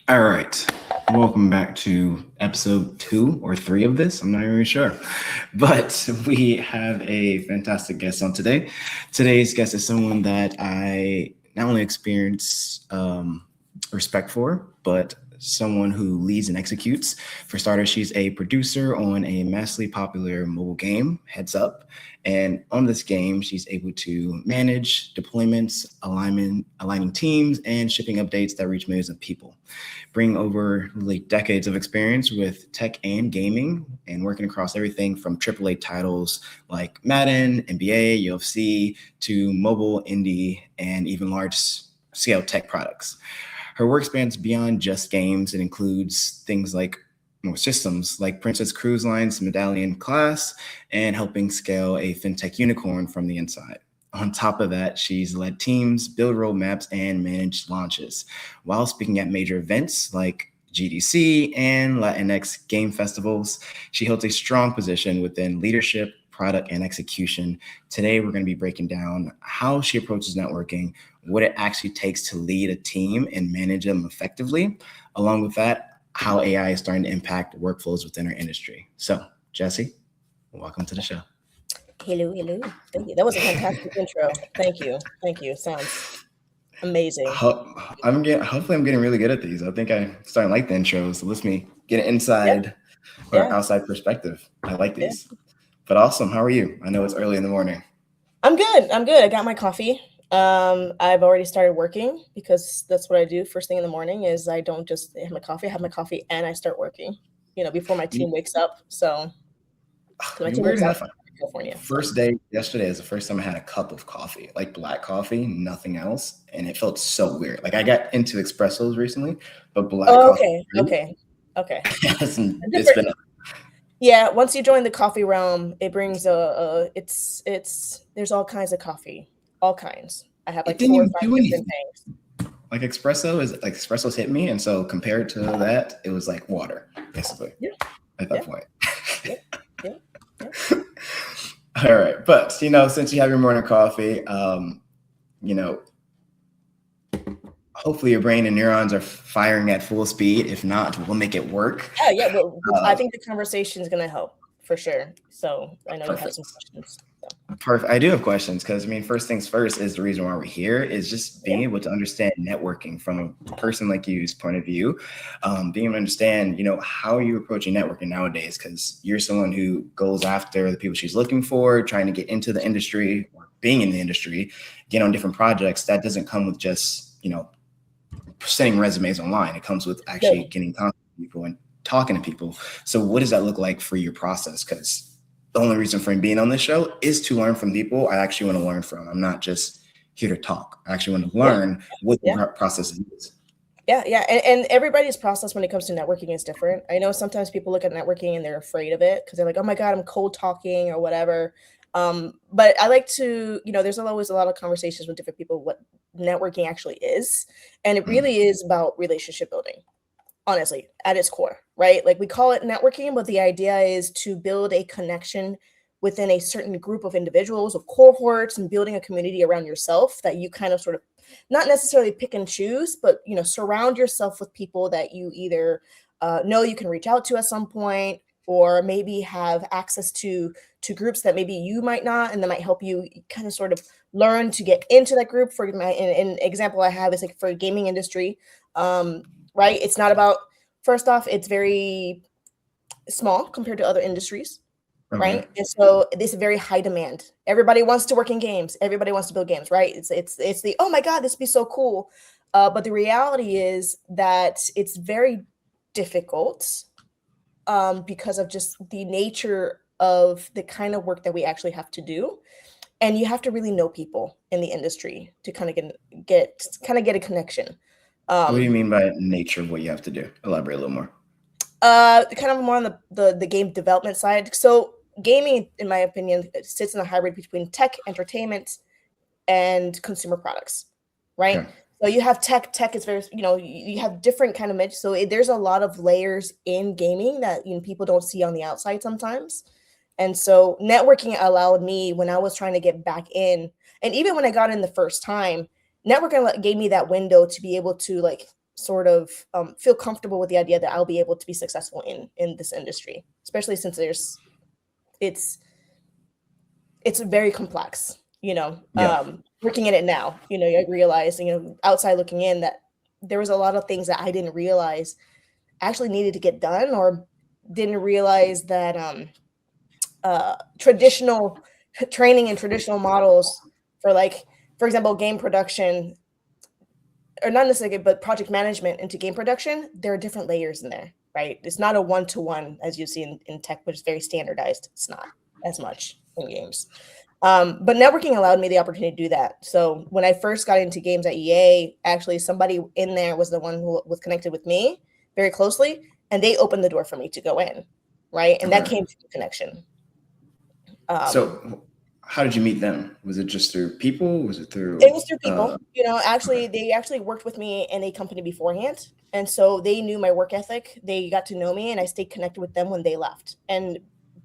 All right. Welcome back to episode 2 or 3 of this. I'm not even sure. But we have a fantastic guest on today. Today's guest is someone that I not only experience respect for, but someone who leads and executes. For starters, she's a producer on a massively popular mobile game, Heads Up. And on this game, she's able to manage deployments, aligning teams, and shipping updates that reach millions of people. Bring over really decades of experience with tech and gaming and working across everything from AAA titles like Madden, NBA, UFC to mobile, indie, and even large scale tech products. Her work spans beyond just games. It includes things like systems like Princess Cruise Line's Medallion class and helping scale a fintech unicorn from the inside. On top of that, she's led teams, build roadmaps, and managed launches while speaking at major events like GDC and Latinx game festivals. She holds a strong position within leadership, product, and execution. Today, we're going to be breaking down how she approaches networking, what it actually takes to lead a team and manage them effectively. Along with that, how AI is starting to impact workflows within our industry. So, Jessie, welcome to the show. Hello. Thank you. That was a fantastic intro. Thank you. Sounds amazing. Hopefully, I'm getting really good at these. I think I'm starting to like the intros. So let's me get an inside or outside perspective. I like these. Yeah. But awesome. How are you? I know it's early in the morning. I'm good. I got my coffee. I've already started working because that's what I do first thing in the morning is I don't just have my coffee. I have my coffee and I start working, before my team wakes up. So my team wakes up in California. First day yesterday is the first time I had a cup of coffee, like black coffee, nothing else. And it felt so weird. Like I got into espressos recently, but black coffee. Okay. It's been yeah, once you join the coffee realm, it brings there's all kinds of coffee. All kinds. I have like 4 or 5 different things. Like espressos hit me, and so compared to that, it was like water, basically. Yeah. At that point. Yeah. All right, but since you have your morning coffee, hopefully your brain and neurons are firing at full speed. If not, we'll make it work. Yeah. Well, I think the conversation is going to help for sure. So I know you have some questions. Perfect. I do have questions because first things first is the reason why we're here is just being able to understand networking from a person like you's point of view, being able to understand, how you're approaching networking nowadays, because you're someone who goes after the people she's looking for, trying to get into the industry or being in the industry, get on different projects. That doesn't come with just, sending resumes online. It comes with actually getting contact with people and talking to people. So what does that look like for your process? Because the only reason for me being on this show is to learn from people I actually want to learn from. I'm not just here to talk. I actually want to learn what the process is. Yeah. And everybody's process when it comes to networking is different. I know sometimes people look at networking and they're afraid of it because they're like, oh my God, I'm cold talking or whatever. But I like to, there's always a lot of conversations with different people, what networking actually is. And it really is about relationship building. Honestly, at its core, right? Like we call it networking, but the idea is to build a connection within a certain group of individuals, of cohorts, and building a community around yourself that you kind of sort of not necessarily pick and choose, but surround yourself with people that you either know you can reach out to at some point, or maybe have access to groups that maybe you might not, and that might help you kind of sort of learn to get into that group. For an example I have is like for gaming industry. Right? It's not about, first off, it's very small compared to other industries, right? And so this is very high demand. Everybody wants to work in games. Everybody wants to build games, right? It's the, oh my God, this would be so cool. But the reality is that it's very difficult because of just the nature of the kind of work that we actually have to do. And you have to really know people in the industry to kind of get a connection. What do you mean by nature of what you have to do? Elaborate a little more. Kind of more on the game development side. So gaming, in my opinion, sits in a hybrid between tech, entertainment, and consumer products, right? Yeah. So you have tech is very, you have different kind of so there's a lot of layers in gaming that people don't see on the outside sometimes. And so networking allowed me, when I was trying to get back in, and even when I got in the first time, networking gave me that window to be able to sort of feel comfortable with the idea that I'll be able to be successful in this industry, especially since it's very complex, Yeah. working in it now, I realize, outside looking in, that there was a lot of things that I didn't realize actually needed to get done, or didn't realize that traditional training and traditional models for, like, for example, game production, or not necessarily, but project management into game production, there are different layers in there, right? It's not a one-to-one as you see in tech, which is very standardized. It's not as much in games. But networking allowed me the opportunity to do that. So when I first got into games at EA, actually somebody in there was the one who was connected with me very closely, and they opened the door for me to go in, right? And that Okay. came through connection. So how did you meet them? Was it just through people? Was it It through was through people, okay. actually, they actually worked with me in a company beforehand. And so they knew my work ethic. They got to know me, and I stayed connected with them when they left. And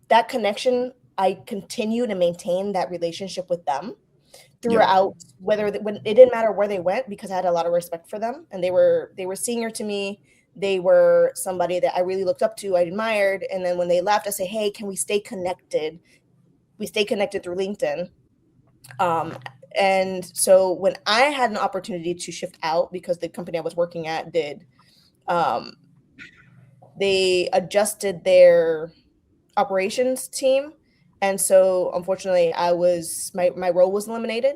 that connection, I continue to maintain that relationship with them Yeah. throughout, when it didn't matter where they went, because I had a lot of respect for them, and they were senior to me. They were somebody that I really looked up to, I admired. And then when they left, I say, hey, can we stay connected? We stay connected through LinkedIn. Um, and so when I had an opportunity to shift out, because the company I was working at um, they adjusted their operations team. And so unfortunately my role was eliminated.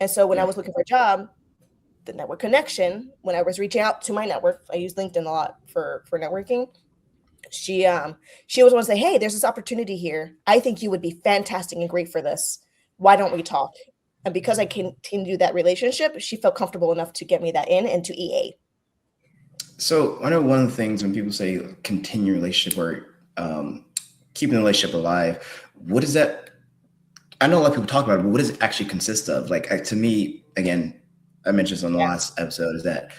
And so when I Yeah. was looking for a job, the network connection, when I was reaching out to my network, I use LinkedIn a lot for networking. She was one to say, hey, there's this opportunity here. I think you would be fantastic and great for this. Why don't we talk? And because I continued that relationship, she felt comfortable enough to get me that in and to EA. So I know one of the things when people say continue relationship or keeping the relationship alive, what is that? I know a lot of people talk about it, but what does it actually consist of? Like to me, again, I mentioned this on the Yeah. last episode, is that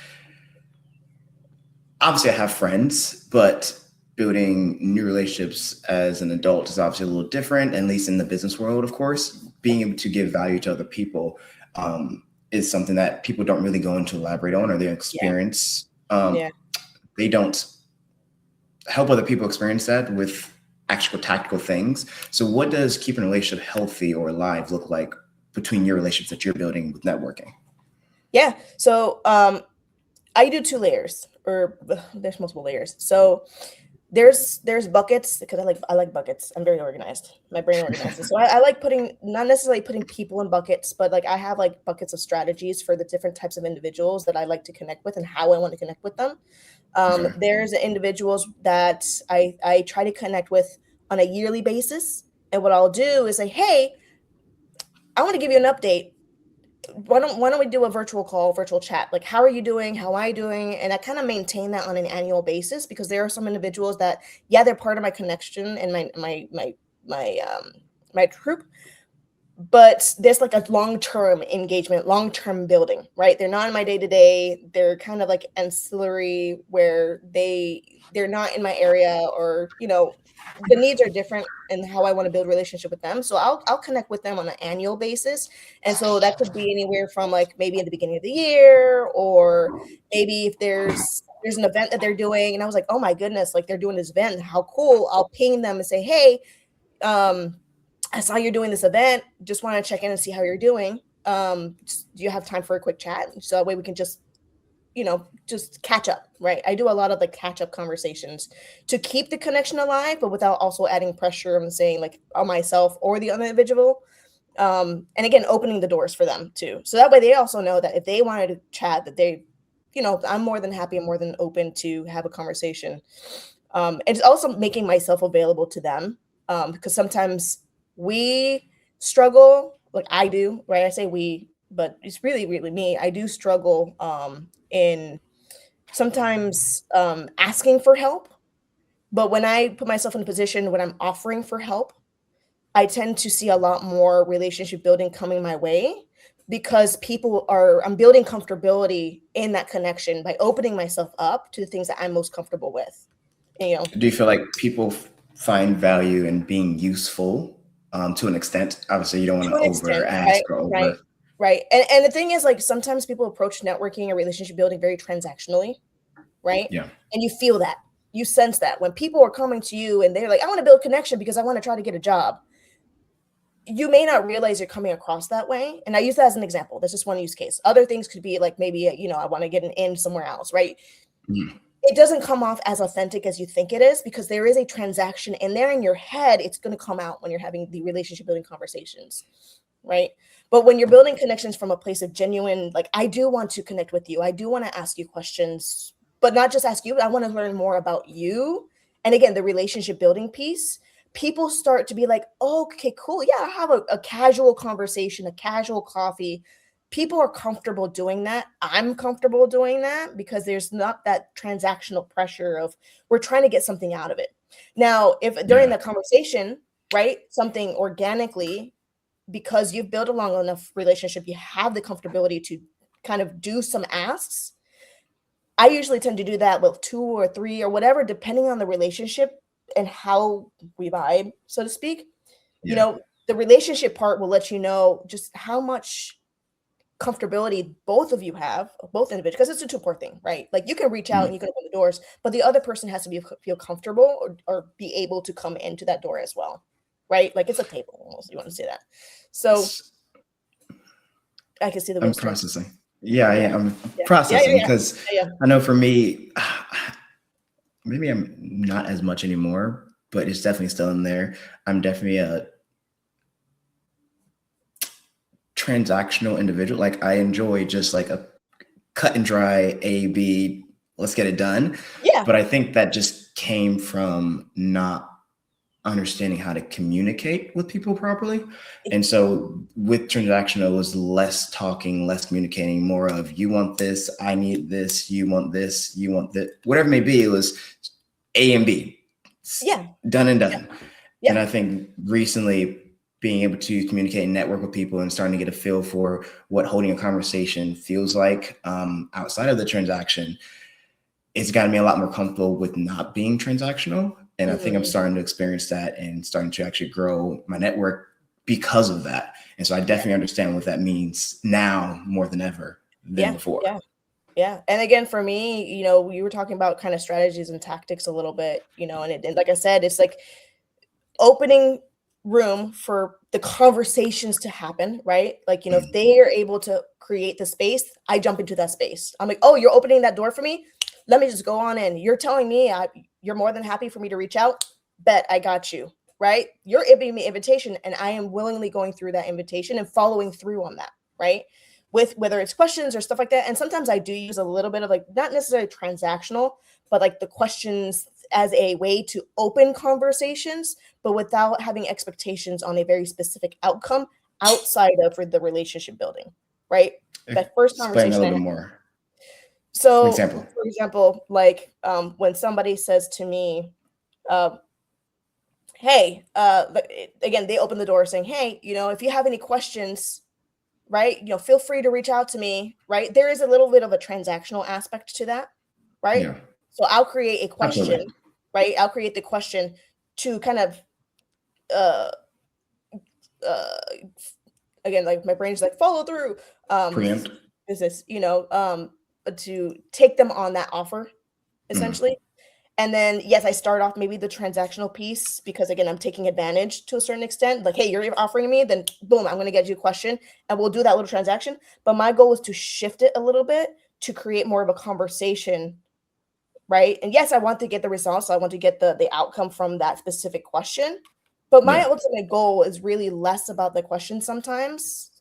obviously I have friends, but building new relationships as an adult is obviously a little different, at least in the business world, of course. Being able to give value to other people is something that people don't really go into elaborate on, or their Yeah. experience. Yeah. They don't help other people experience that with actual tactical things. So what does keeping a relationship healthy or alive look like between your relationships that you're building with networking? Yeah. So I do two layers, or there's multiple layers. So there's buckets, because I like buckets. I'm very organized. My brain organizes. So I like putting, not necessarily putting people in buckets, but like I have like buckets of strategies for the different types of individuals that I like to connect with and how I want to connect with them. Okay. There's individuals that I try to connect with on a yearly basis. And what I'll do is say, hey, I want to give you an update. Why don't we do a virtual call, virtual chat? Like, how are you doing? How am I doing? And I kind of maintain that on an annual basis, because there are some individuals that, yeah, they're part of my connection and my troop, but there's like a long-term engagement, long-term building, right? They're not in my day-to-day. They're kind of like ancillary, where they're not in my area, or the needs are different and how I want to build relationship with them. So I'll connect with them on an annual basis. And so that could be anywhere from, like, maybe in the beginning of the year, or maybe if there's an event that they're doing and I was like, oh my goodness, like they're doing this event, how cool. I'll ping them and say, hey, I saw you're doing this event. Just want to check in and see how you're doing. Do you have time for a quick chat? So that way we can just catch up, right? I do a lot of the catch up conversations to keep the connection alive, but without also adding pressure and saying, like, on myself or the other individual. And again, opening the doors for them too. So that way they also know that if they wanted to chat, that I'm more than happy and more than open to have a conversation. And it's also making myself available to them. Because sometimes we struggle, like I do, right? I say we, but it's really, really me. I do struggle in sometimes asking for help. But when I put myself in a position when I'm offering for help, I tend to see a lot more relationship building coming my way, because I'm building comfortability in that connection by opening myself up to the things that I'm most comfortable with. Do you feel like people find value in being useful to an extent? Obviously, you don't want To to an over extent, right, ask or right, over. right. And the thing is, like, sometimes people approach networking or relationship building very transactionally. right? Yeah. And you feel that, you sense that when people are coming to you and they're like, I want to build connection because I want to try to get a job. You may not realize you're coming across that way. And I use that as an example. That's just one use case. Other things could be like maybe, I want to get an in somewhere else, right? Mm. It doesn't come off as authentic as you think it is because there is a transaction in there in your head. It's going to come out when you're having the relationship building conversations, right? But when you're building connections from a place of genuine, like, I do want to connect with you. I do want to ask you questions, but not just ask you, but I want to learn more about you. And again, the relationship building piece, people start to be like, oh, okay, cool. Yeah, I have a casual conversation, a casual coffee. People are comfortable doing that. I'm comfortable doing that because there's not that transactional pressure of we're trying to get something out of it. Now, if during Yeah. the conversation, right, something organically, because you've built a long enough relationship, you have the comfortability to kind of do some asks. I usually tend to do that with 2 or 3 or whatever, depending on the relationship and how we vibe, so to speak. Yeah. The relationship part will let you know just how much comfortability both of you have, both individuals, because it's a two-part thing, right? Like, you can reach out and Mm. you can open the doors, but the other person has to feel comfortable or be able to come into that door as well, right? Like, it's a table almost. You want to say that. So S- I can see the I'm wheels turning. processing. Yeah, Yeah, yeah, I'm yeah, yeah, yeah, processing yeah, because yeah, yeah. I know for me, maybe I'm not as much anymore, but it's definitely still in there. I'm definitely a transactional individual. Like, I enjoy just like a cut and dry A, B, let's get it done. Yeah. But I think that just came from not understanding how to communicate with people properly. And so with transactional, it was less talking, less communicating, more of you want this, I need this, you want this, you want that, whatever it may be. It was A and B, Yeah. done and Yeah. done. And Yeah. I think recently being able to communicate and network with people and starting to get a feel for what holding a conversation feels like outside of the transaction, it's gotten me a lot more comfortable with not being transactional. And I think I'm Mhm. starting to experience that and starting to actually grow my network because of that. And so I Yeah. definitely understand what that means now more than ever than Yeah. before. Yeah. Yeah. And again, for me, we were talking about kind of strategies and tactics a little bit, and like I said, it's like opening room for the conversations to happen, right? Like, if Mm. they are able to create the space, I jump into that space. I'm like, oh, you're opening that door for me. Let me just go on in. You're telling me you're more than happy for me to reach out. Bet I got you, right? You're giving me invitation, and I am willingly going through that invitation and following through on that, right? With whether it's questions or stuff like that. And sometimes I do use a little bit of, like, not necessarily transactional, but like the questions as a way to open conversations, but without having expectations on a very specific outcome outside of for the relationship building, right? That first Explain a conversation I little had. bit more. An So, example. for example, like, when somebody says to me, uh, "Hey," again, they open the door saying, "Hey, if you have any questions, right, feel free to reach out to me," right? There is a little bit of a transactional aspect to that, right? Yeah, So I'll create a question, absolutely. right? I'll create the question to kind of uh uh again, like, my brain's like, follow through, um Preempt. is this, to take them on that offer, Mm. essentially. And then, yes, I start off maybe the transactional piece because, again, I'm taking advantage to a certain extent. Like, hey, you're offering me, then boom, I'm going to get you a question and we'll do that little transaction. But my goal is to shift it a little bit to create more of a conversation, right? And yes, I want to get the results. I want to get the outcome from that specific question. But my Yeah, ultimate goal is really less about the question sometimes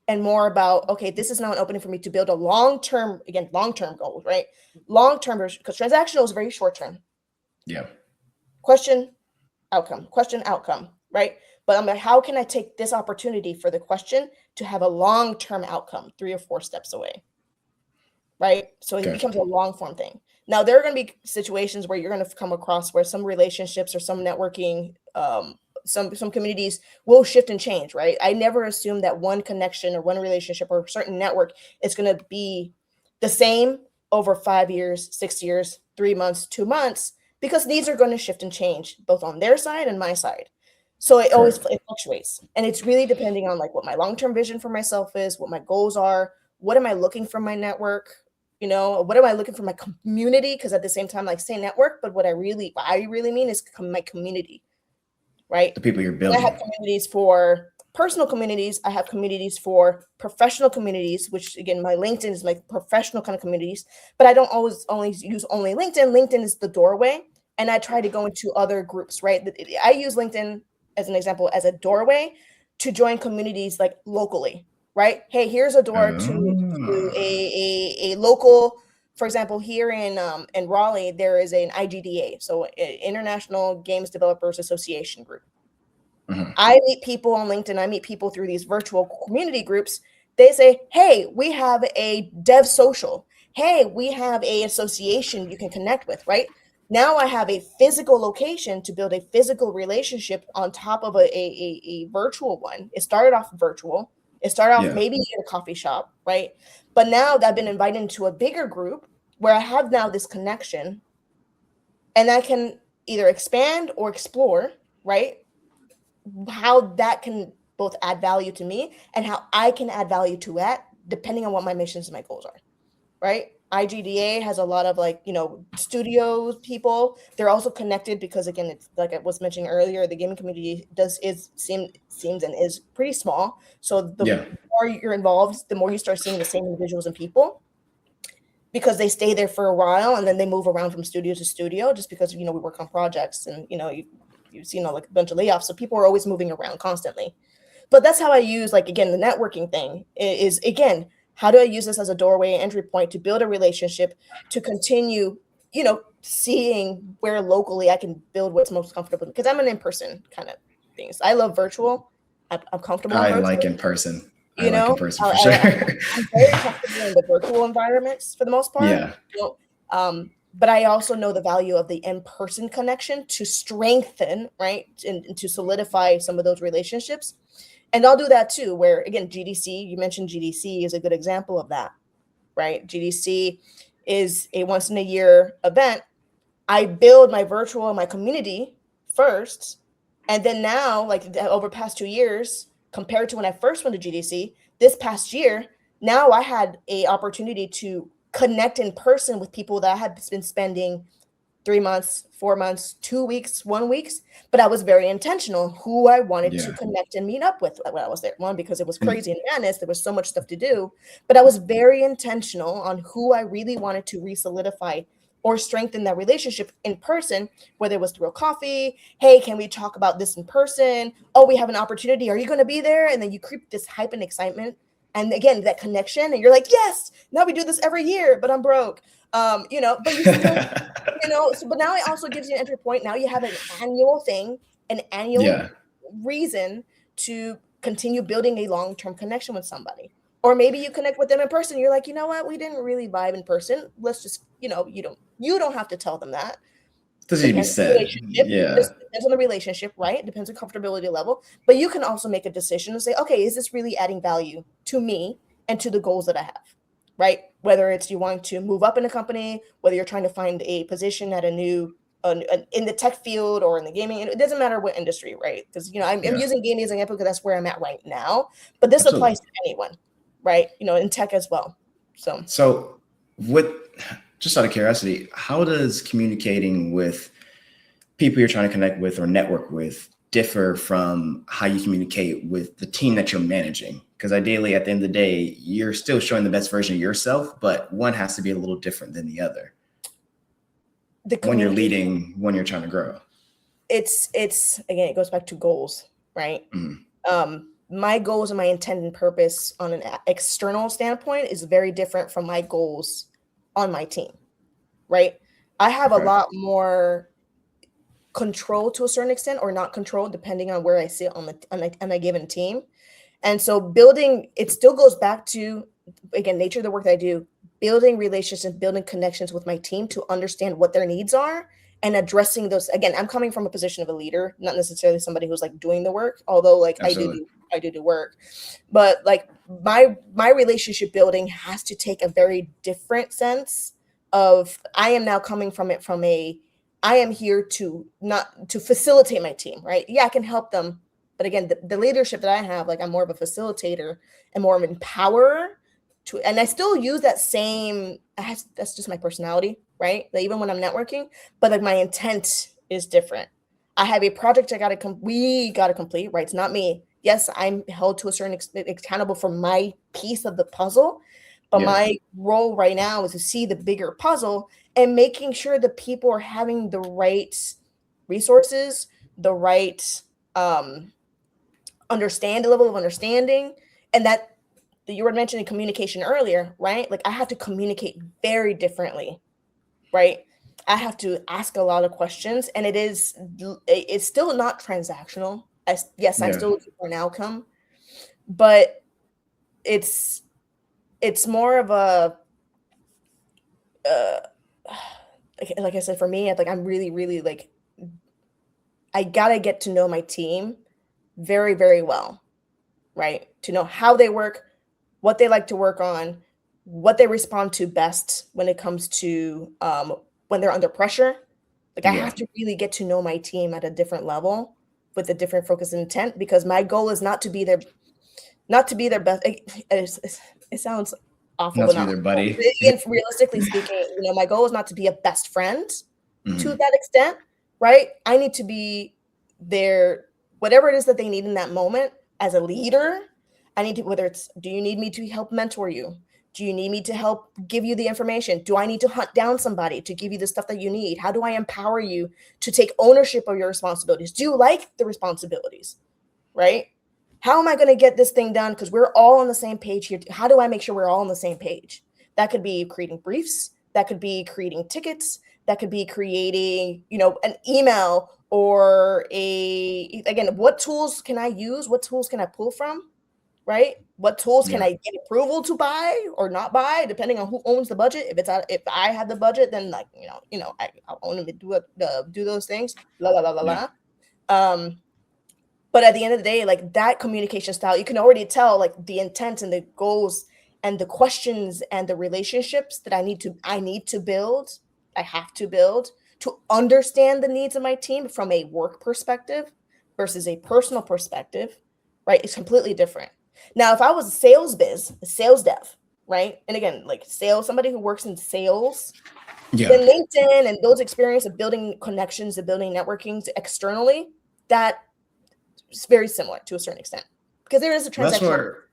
and more about, okay, this is now an opening for me to build a long-term, again, long-term goal, right? Long-term, because transactional is very short-term. yeah, Question, outcome, question, outcome, right? But I'm like, how can I take this opportunity for the question to have a long-term outcome 3 or 4 steps away, right? So it gotcha. becomes a long form thing. Now, there are going to be situations where you're going to come across where some relationships or some networking, some communities will shift and change, right? I never assume that one connection or one relationship or a certain network is going to be the same over 5 years, 6 years, 3 months, 2 months, because needs are going to shift and change both on their side and my side. So Correct. it fluctuates, and it's really depending on, like, what my long term vision for myself is, what my goals are, what am I looking from my network, what am I looking for my community? Because at the same time, like say network, but what I really mean is my community, right? The people you're And I have building. communities for personal communities. I have communities for professional communities, which again, my LinkedIn is my professional kind of communities, but I don't always only use only LinkedIn. LinkedIn is the doorway. And I try to go into other groups, right? I use LinkedIn as an example, as a doorway to join communities like locally, right? Hey, here's a door to Oh. a local, for example, here in Raleigh, there is an IGDA, so International Games Developers Association group. Mhm. I meet people on LinkedIn, I meet people through these virtual community groups. They say, hey, we have a dev social. Hey, we have a association you can connect with, right? Now I have a physical location to build a physical relationship on top of a virtual one. It started off virtual. It started off Yeah. maybe in a coffee shop, right? But now that I've been invited into a bigger group where I have now this connection and I can either expand or explore, right? How that can both add value to me and how I can add value to that, depending on what my missions and my goals are, right? IGDA has a lot of studios people. They're also connected because again, it's like I was mentioning earlier, the gaming community seems and is pretty small. So the Yeah. more you're involved, the more you start seeing the same individuals and people because they stay there for a while and then they move around from studio to studio just because we work on projects and you've seen like a bunch of layoffs, so people are always moving around constantly. But that's how I use, like, again, the networking thing is again, how do I use this as a doorway entry point to build a relationship to continue seeing where locally I can build what's most comfortable, because I'm an in-person kind of things. I love virtual. I'm comfortable in I like virtual. in person. I You like in know, person for sure. I'm very comfortable in the virtual environments for the most part. Yeah. But I also know the value of the in-person connection to strengthen, right, and to solidify some of those relationships. And I'll do that too, where again, GDC, you mentioned GDC is a good example of that, right? GDC is a once in a year event. I build my virtual and my community first. And then now, like over past 2 years, compared to when I first went to GDC, this past year, now I had a opportunity to connect in person with people that I had been spending 3 months, 4 months, 2 weeks, 1 weeks, but I was very intentional who I wanted to Yeah. connect and meet up with when I was there. One, because it was And crazy and madness. There was so much stuff to do, but I was very intentional on who I really wanted to re-solidify or strengthen that relationship in person, whether it was through a coffee. Hey, can we talk about this in person? Oh, we have an opportunity. Are you going to be there? And then you creep this hype and excitement. And again, that connection, and you're like, yes, now we do this every year, but I'm broke. But you still so, but now it also gives you an entry point. Now you have an annual thing, an annual yeah. reason to continue building a long-term connection with somebody. Or maybe you connect with them in person. You're like, you know what? We didn't really vibe in person. Let's just, you don't have to tell them that. Doesn't need to be Depends on the said. relationship. Yeah. This depends on the relationship, right? It depends on comfortability level. But you can also make a decision and say, okay, is this really adding value to me and to the goals that I have? Right? Whether it's you want to move up in a company, whether you're trying to find a position at a new in the tech field or in the gaming, it doesn't matter what industry, right? Because I'm Yeah. using gaming as an example because that's where I'm at right now. But this Absolutely. applies to anyone, right? In tech as well. So So, what, just out of curiosity, how does communicating with people you're trying to connect with or network with differ from how you communicate with the team that you're managing? Because ideally, at the end of the day, you're still showing the best version of yourself, but one has to be a little different than the other. the When you're communication, leading, when you're trying to grow. it's again, it goes back to goals, right? Mhm. My goals and my intent and purpose on an external standpoint is very different from my goals on my team, right? I have a Okay. lot more control to a certain extent or not control depending on where I sit on a given team. And so building, it still goes back to, again, nature of the work that I do, building relationships, building connections with my team to understand what their needs are and addressing those. Again, I'm coming from a position of a leader, not necessarily somebody who's like doing the work, although like Absolutely. I do work. But like my relationship building has to take a very different sense of, I am now coming from it from a, I am here to not to facilitate my team, right? Yeah, I can help them, but again, the leadership that I have, like I'm more of a facilitator and more of an empowerer and I still use that same, that's just my personality, right? Like even when I'm networking, but like my intent is different. I have a project we gotta complete, right? It's not me. Yes, I'm held to a certain accountable for my piece of the puzzle, but Yeah. my role right now is to see the bigger puzzle and making sure the people are having the right resources, the right level of understanding, and that you were mentioning communication earlier, right? Like I have to communicate very differently, right? I have to ask a lot of questions, and it's still not transactional. Yes, I'm Yeah. still looking for an outcome, but it's more of a uh, like I said, for me, like I'm really, really like I gotta get to know my team very, very well, right? To know how they work, what they like to work on, what they respond to best when it comes to when they're under pressure. Like I Yeah. have to really get to know my team at a different level with a different focus and intent, because my goal is not to be their best. It sounds awful, Not but to be not their my goal. buddy. And realistically speaking, my goal is not to be a best friend to Mhm. that extent, right? I need to be their whatever it is that they need in that moment as a leader. I need to, whether it's, do you need me to help mentor you? Do you need me to help give you the information? Do I need to hunt down somebody to give you the stuff that you need? How do I empower you to take ownership of your responsibilities? Do you like the responsibilities, right? How am I going to get this thing done? Because we're all on the same page here. How do I make sure we're all on the same page? That could be creating briefs. That could be creating tickets. That could be creating, an email or again, what tools can I use? What tools can I pull from? Right? What tools can Yeah. I get approval to buy or not buy, depending on who owns the budget? If I have the budget, then like, I'll own them to do those things. La la la la Yeah. la. But at the end of the day, like that communication style, you can already tell like the intent and the goals and the questions and the relationships that I need to build, I have to build to understand the needs of my team from a work perspective versus a personal perspective, right? It's completely different. Now, if I was a sales dev, right? And again, like sales, somebody who works in sales, Yeah. then LinkedIn and those experience of building connections and building networking externally, that it's very similar to a certain extent because there is a That's transactional, where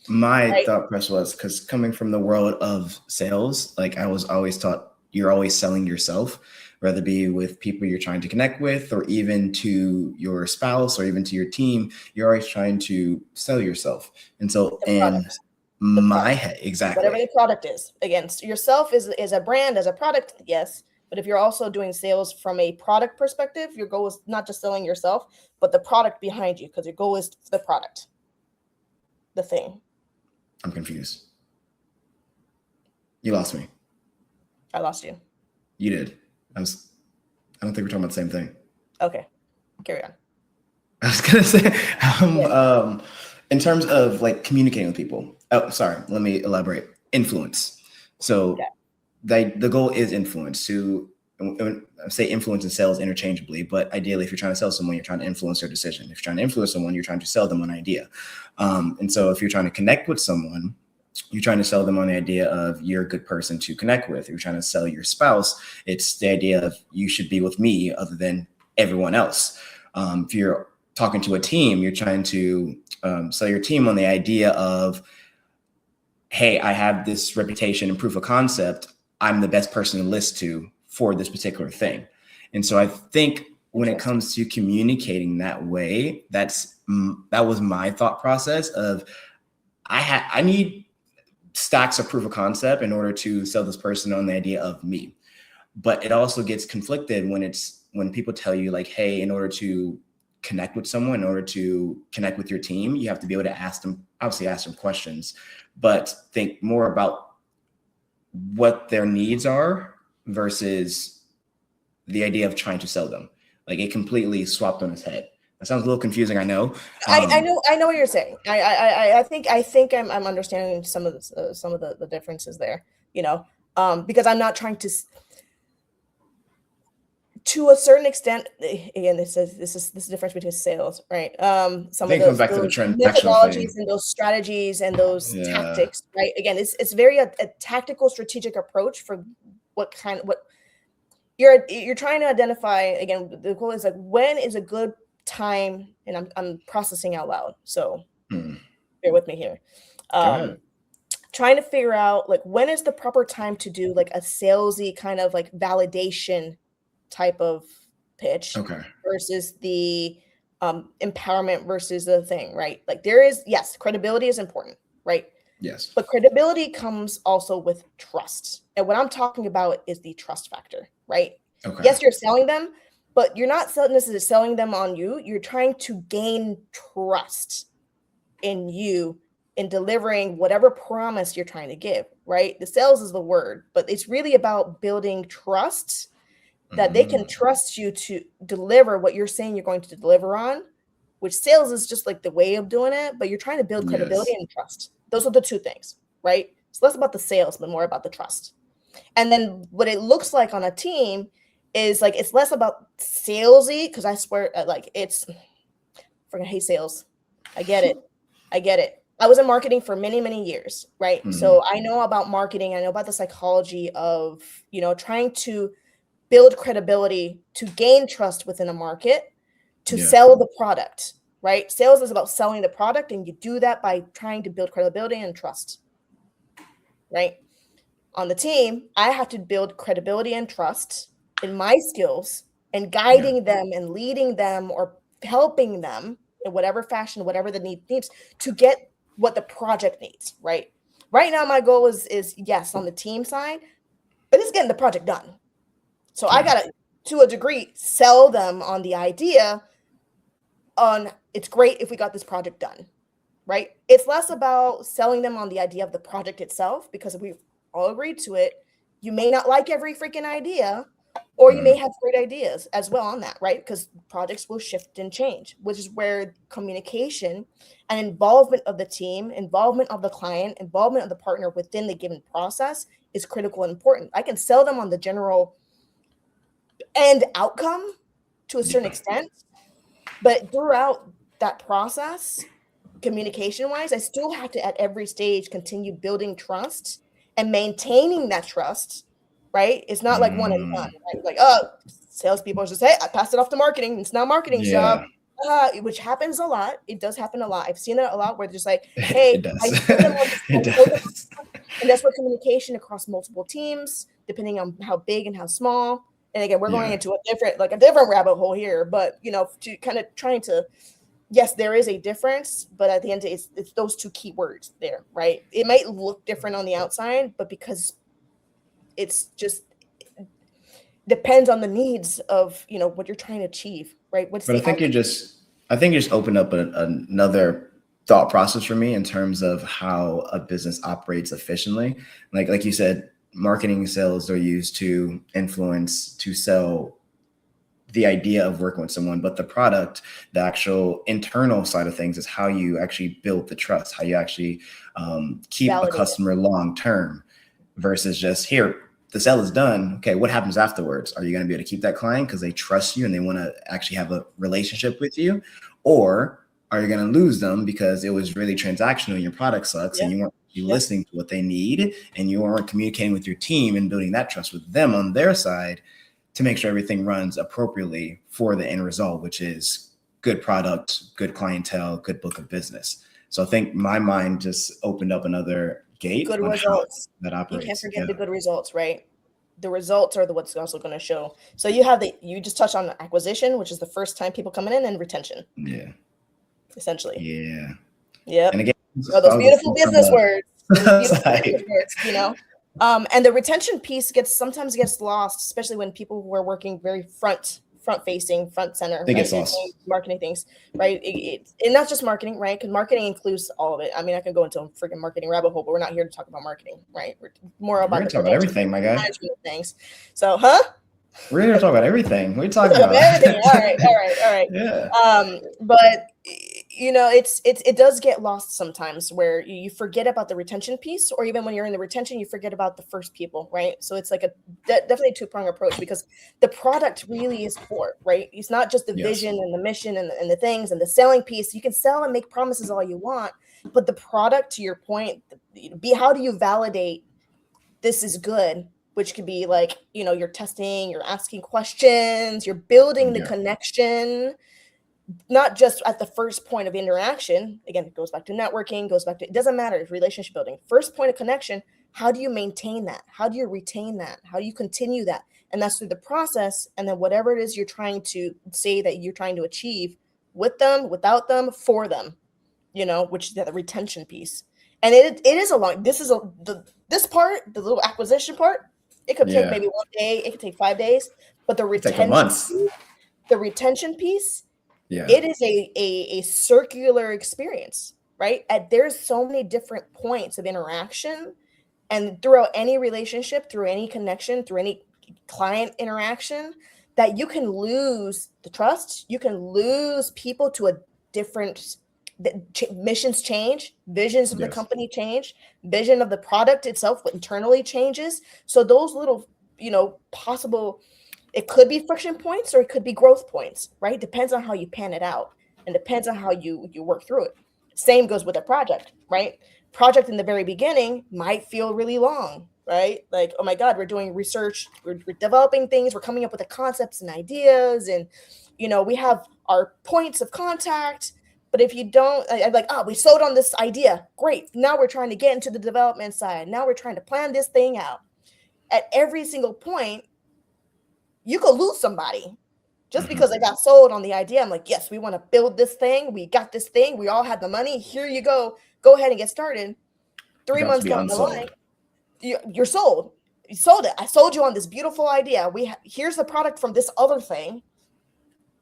my right? thought process was, because coming from the world of sales, like I was always taught you're always selling yourself, whether it be with people you're trying to connect with, or even to your spouse, or even to your team. You're always trying to sell yourself. And so The in product, the my product, head, whatever exactly. the product is. Again, yourself is a brand, as a product, yes. But if you're also doing sales from a product perspective, your goal is not just selling yourself, but the product behind you, because your goal is the product, the thing. I'm confused. You lost me. I lost you. You did. I don't think we're talking about the same thing. Okay, carry on. I was gonna say, Yeah. in terms of like communicating with people. Oh, sorry. Let me elaborate. Influence. Okay. So the goal is influence. To say influence and sales interchangeably, but ideally, if you're trying to sell someone, you're trying to influence their decision. If you're trying to influence someone, you're trying to sell them an idea. And so, if you're trying to connect with someone, you're trying to sell them on the idea of you're a good person to connect with. If you're trying to sell your spouse, it's the idea of you should be with me other than everyone else. If you're talking to a team, you're trying to sell your team on the idea of, hey, I have this reputation and proof of concept. I'm the best person to list to for this particular thing. And so I think when it Interesting. comes to communicating that way, that was my thought process of I need stacks of proof of concept in order to sell this person on the idea of me. But it also gets conflicted when people tell you like, hey, in order to connect with someone, in order to connect with your team, you have to be able to ask them questions, but think more about what their needs are versus the idea of trying to sell them. Like it completely swapped on its head. That sounds a little confusing, I know. I know what you're saying. I think I'm understanding some of the differences there. Because I'm not trying to to a certain extent, again, this is the difference between sales, right? Some I of think it comes back to the those transactional methodologies thing. and those strategies and those Yeah. tactics, right? Again, it's very a tactical, strategic approach for what you're trying to identify. Again, the goal is like, when is a good time, and I'm processing out loud, so bear with me here. Go ahead. Trying to figure out like, when is the proper time to do like a salesy kind of like validation type of pitch Okay. versus the empowerment versus the thing, right? Like, there is, yes, credibility is important, right? Yes. But credibility comes also with trust. And what I'm talking about is the trust factor, right? Okay. Yes, you're selling them, but you're not necessarily selling them on you. You're trying to gain trust in you in delivering whatever promise you're trying to give, right? The sales is the word, but it's really about building trust, that they can trust you to deliver what you're saying you're going to deliver on, which sales is just like the way of doing it, but you're trying to build credibility Yes. and trust. Those are the two things, right? It's less about the sales, but more about the trust. And then what it looks like on a team is like, it's less about salesy, because I swear, like, it's freaking hate sales. I get it. I was in marketing for many, many years, right? So I know about marketing. I know about the psychology of, trying to build credibility to gain trust within a market, to sell the product, right? Sales is about selling the product, and you do that by trying to build credibility and trust, right? On the team, I have to build credibility and trust in my skills and guiding them and leading them or helping them in whatever fashion, whatever the need needs, to get what the project needs, right? Right now, my goal is yes, on the team side, but it's getting the project done. So I gotta, to a degree, sell them on the idea on, it's great if we got this project done, right? It's less about selling them on the idea of the project itself, because we've all agreed to it. You may not like every freaking idea, or you may have great ideas as well on that, right? Because projects will shift and change, which is where communication and involvement of the team, involvement of the client, involvement of the partner within the given process is critical and important. I can sell them on the general end outcome to a certain extent, but throughout that process, communication wise, I still have to at every stage continue building trust and maintaining that trust, right? It's not like one and done, right? Like, oh, salespeople just say, I passed it off to marketing. It's now marketing's job, which happens a lot. It does happen a lot. I've seen it a lot where they're just like, hey, It does. I told them all this, It I told them all does. this. And that's where communication across multiple teams, depending on how big and how small. And again, we're going into a different rabbit hole here, but to kind of trying to, yes, there is a difference, but at the end, it's those two key words there, right? It might look different on the outside, but because it's just depends on the needs of what you're trying to achieve, right? What's But the outcome? I think you just opened up another thought process for me in terms of how a business operates efficiently. Like you said, marketing and sales are used to influence, to sell the idea of working with someone, but the product, the actual internal side of things, is how you actually build the trust, how you actually keep a customer long term, versus just, here, the sale is done. Okay, what happens afterwards? Are you going to be able to keep that client because they trust you and they want to actually have a relationship with you? Or are you going to lose them because it was really transactional and your product sucks and you weren't listening to what they need and you weren't communicating with your team and building that trust with them on their side to make sure everything runs appropriately for the end result, which is good product, good clientele, good book of business. So I think my mind just opened up another gate. Good results. That operates. You can't forget the good results, right? The results are what's also going to show. So you just touched on acquisition, which is the first time people coming in, and retention. Yeah. Essentially. Yeah. Yep. And again, those beautiful business words. And the retention piece sometimes gets lost, especially when people who are working very front facing, front center, it gets lost. Marketing things, right? And not just marketing, right? Because marketing includes all of it. I mean, I can go into a freaking marketing rabbit hole, but we're not here to talk about marketing, right? We're more about talk about everything, my guy. Management of things. So, we're here to talk about everything. We're talking about everything. All right. Yeah. But it does get lost sometimes where you forget about the retention piece, or even when you're in the retention, you forget about the first people, right? So it's like a definitely a two-pronged approach, because the product really is core, right? It's not just the Yes. vision and the mission and the things and the selling piece. You can sell and make promises all you want, but the product, to your point, how do you validate this is good? Which could be like, you're testing, you're asking questions, you're building the Yeah. connection, not just at the first point of interaction. Again, it goes back to networking, goes back to, it doesn't matter, it's relationship building. First point of connection, how do you maintain that? How do you retain that? How do you continue that? And that's through the process. And then whatever it is you're trying to say that you're trying to achieve, with them, without them, for them, which is the retention piece. And it is a long, this part, the little acquisition part, it could take maybe 1 day, it could take 5 days, but the It's like a month. retention piece, Yeah. it is a circular experience, right? There's so many different points of interaction, and throughout any relationship, through any connection, through any client interaction, that you can lose the trust, you can lose people to a different, missions change, visions of the Yes. company change, vision of the product itself internally changes. So those little, possible, it could be friction points or it could be growth points, right? Depends on how you pan it out, and depends on how you work through it. Same goes with a project, right? Project in the very beginning might feel really long, right? Like, oh my God, we're doing research, we're developing things, we're coming up with the concepts and ideas, and we have our points of contact. But if you don't, I'm like, we sold on this idea, great. Now we're trying to get into the development side. Now we're trying to plan this thing out. At every single point, you could lose somebody just because I got sold on the idea. I'm like, yes, we want to build this thing. We got this thing. We all have the money. Here you go. Go ahead and get started. 3 months down the line, you're sold. You sold it. I sold you on this beautiful idea. Here's the product from this other thing.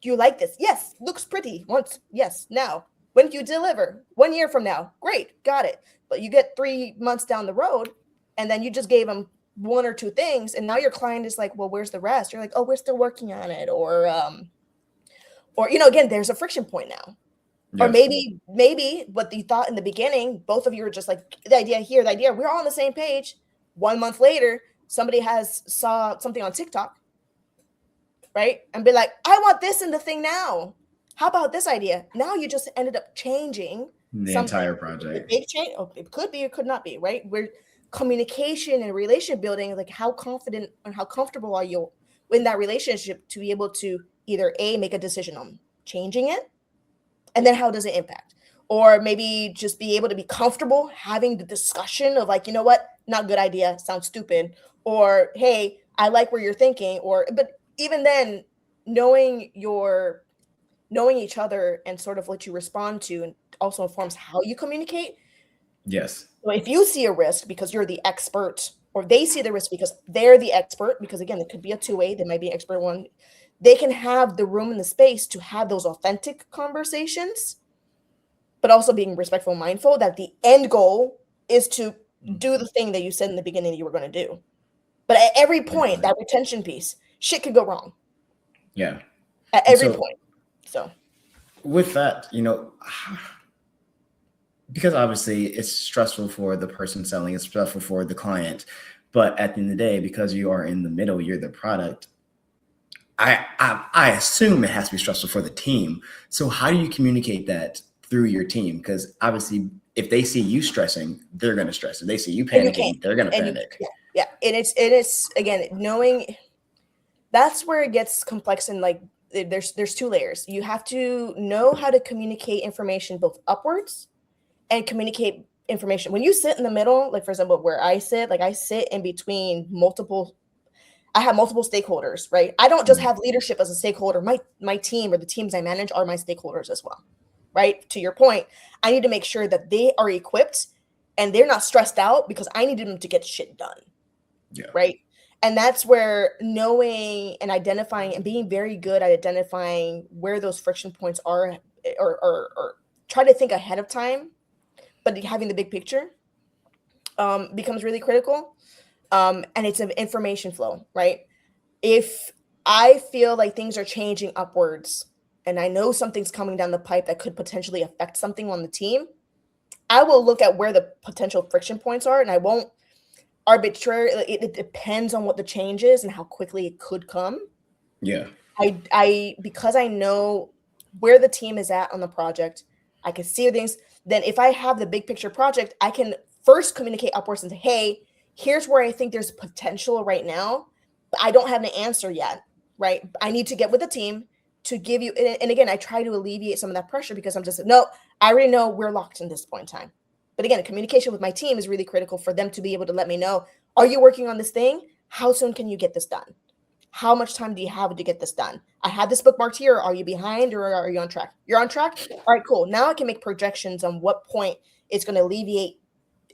Do you like this? Yes. Looks pretty. Once. Yes. Now, when do you deliver? 1 year from now. Great. Got it. But you get 3 months down the road, and then you just gave them 1 or 2 things, and now your client is like, well, where's the rest? You're like, oh, we're still working on it. Or again, there's a friction point now. Yes. Or maybe what you thought in the beginning, both of you were just like, the idea here, the idea, we're all on the same page. 1 month later, somebody saw something on TikTok, right? And be like, I want this in the thing now. How about this idea? Now you just ended up changing the entire project. Big change. Oh, it could be, it could not be, right? We're communication and relationship building, like how confident and how comfortable are you in that relationship to be able to either make a decision on changing it, and then how does it impact, or maybe just be able to be comfortable having the discussion of like, you know what, not good idea, sounds stupid, or hey, I like where you're thinking, but even then, knowing each other and sort of what you respond to, and also informs how you communicate. Yes. So if you see a risk because you're the expert, or they see the risk because they're the expert, because again, it could be a two-way, they might be expert one, they can have the room and the space to have those authentic conversations, but also being respectful and mindful that the end goal is to do the thing that you said in the beginning that you were going to do. But at every point, that retention piece, shit could go wrong. Yeah. At every point. So with that, because obviously it's stressful for the person selling, it's stressful for the client, but at the end of the day, because you are in the middle, you're the product, I assume it has to be stressful for the team. So how do you communicate that through your team? Because obviously if they see you stressing, they're going to stress. If they see you panicking, they're going to panic. Yeah. And it's again, knowing, that's where it gets complex, and like there's 2 layers. You have to know how to communicate information both upwards and communicate information. When you sit in the middle, like for example, where I sit, like I sit in between I have multiple stakeholders, right? I don't just have leadership as a stakeholder. My team or the teams I manage are my stakeholders as well, right? To your point, I need to make sure that they are equipped and they're not stressed out because I need them to get shit done. Yeah. Right. And that's where knowing and identifying and being very good at identifying where those friction points are, or try to think ahead of time, but having the big picture becomes really critical. And it's an information flow, right? If I feel like things are changing upwards and I know something's coming down the pipe that could potentially affect something on the team, I will look at where the potential friction points are, and I won't arbitrarily. It depends on what the change is and how quickly it could come. Yeah. I because I know where the team is at on the project, I can see things. Then if I have the big picture project, I can first communicate upwards and say, hey, here's where I think there's potential right now, but I don't have an answer yet, right? I need to get with the team to give you, and again, I try to alleviate some of that pressure because I'm just, no, I already know we're locked in this point in time. But again, communication with my team is really critical for them to be able to let me know, are you working on this thing? How soon can you get this done? How much time do you have to get this done? I have this bookmarked here. Are you behind or are you on track? You're on track? All right, cool. Now I can make projections on what point it's going to alleviate,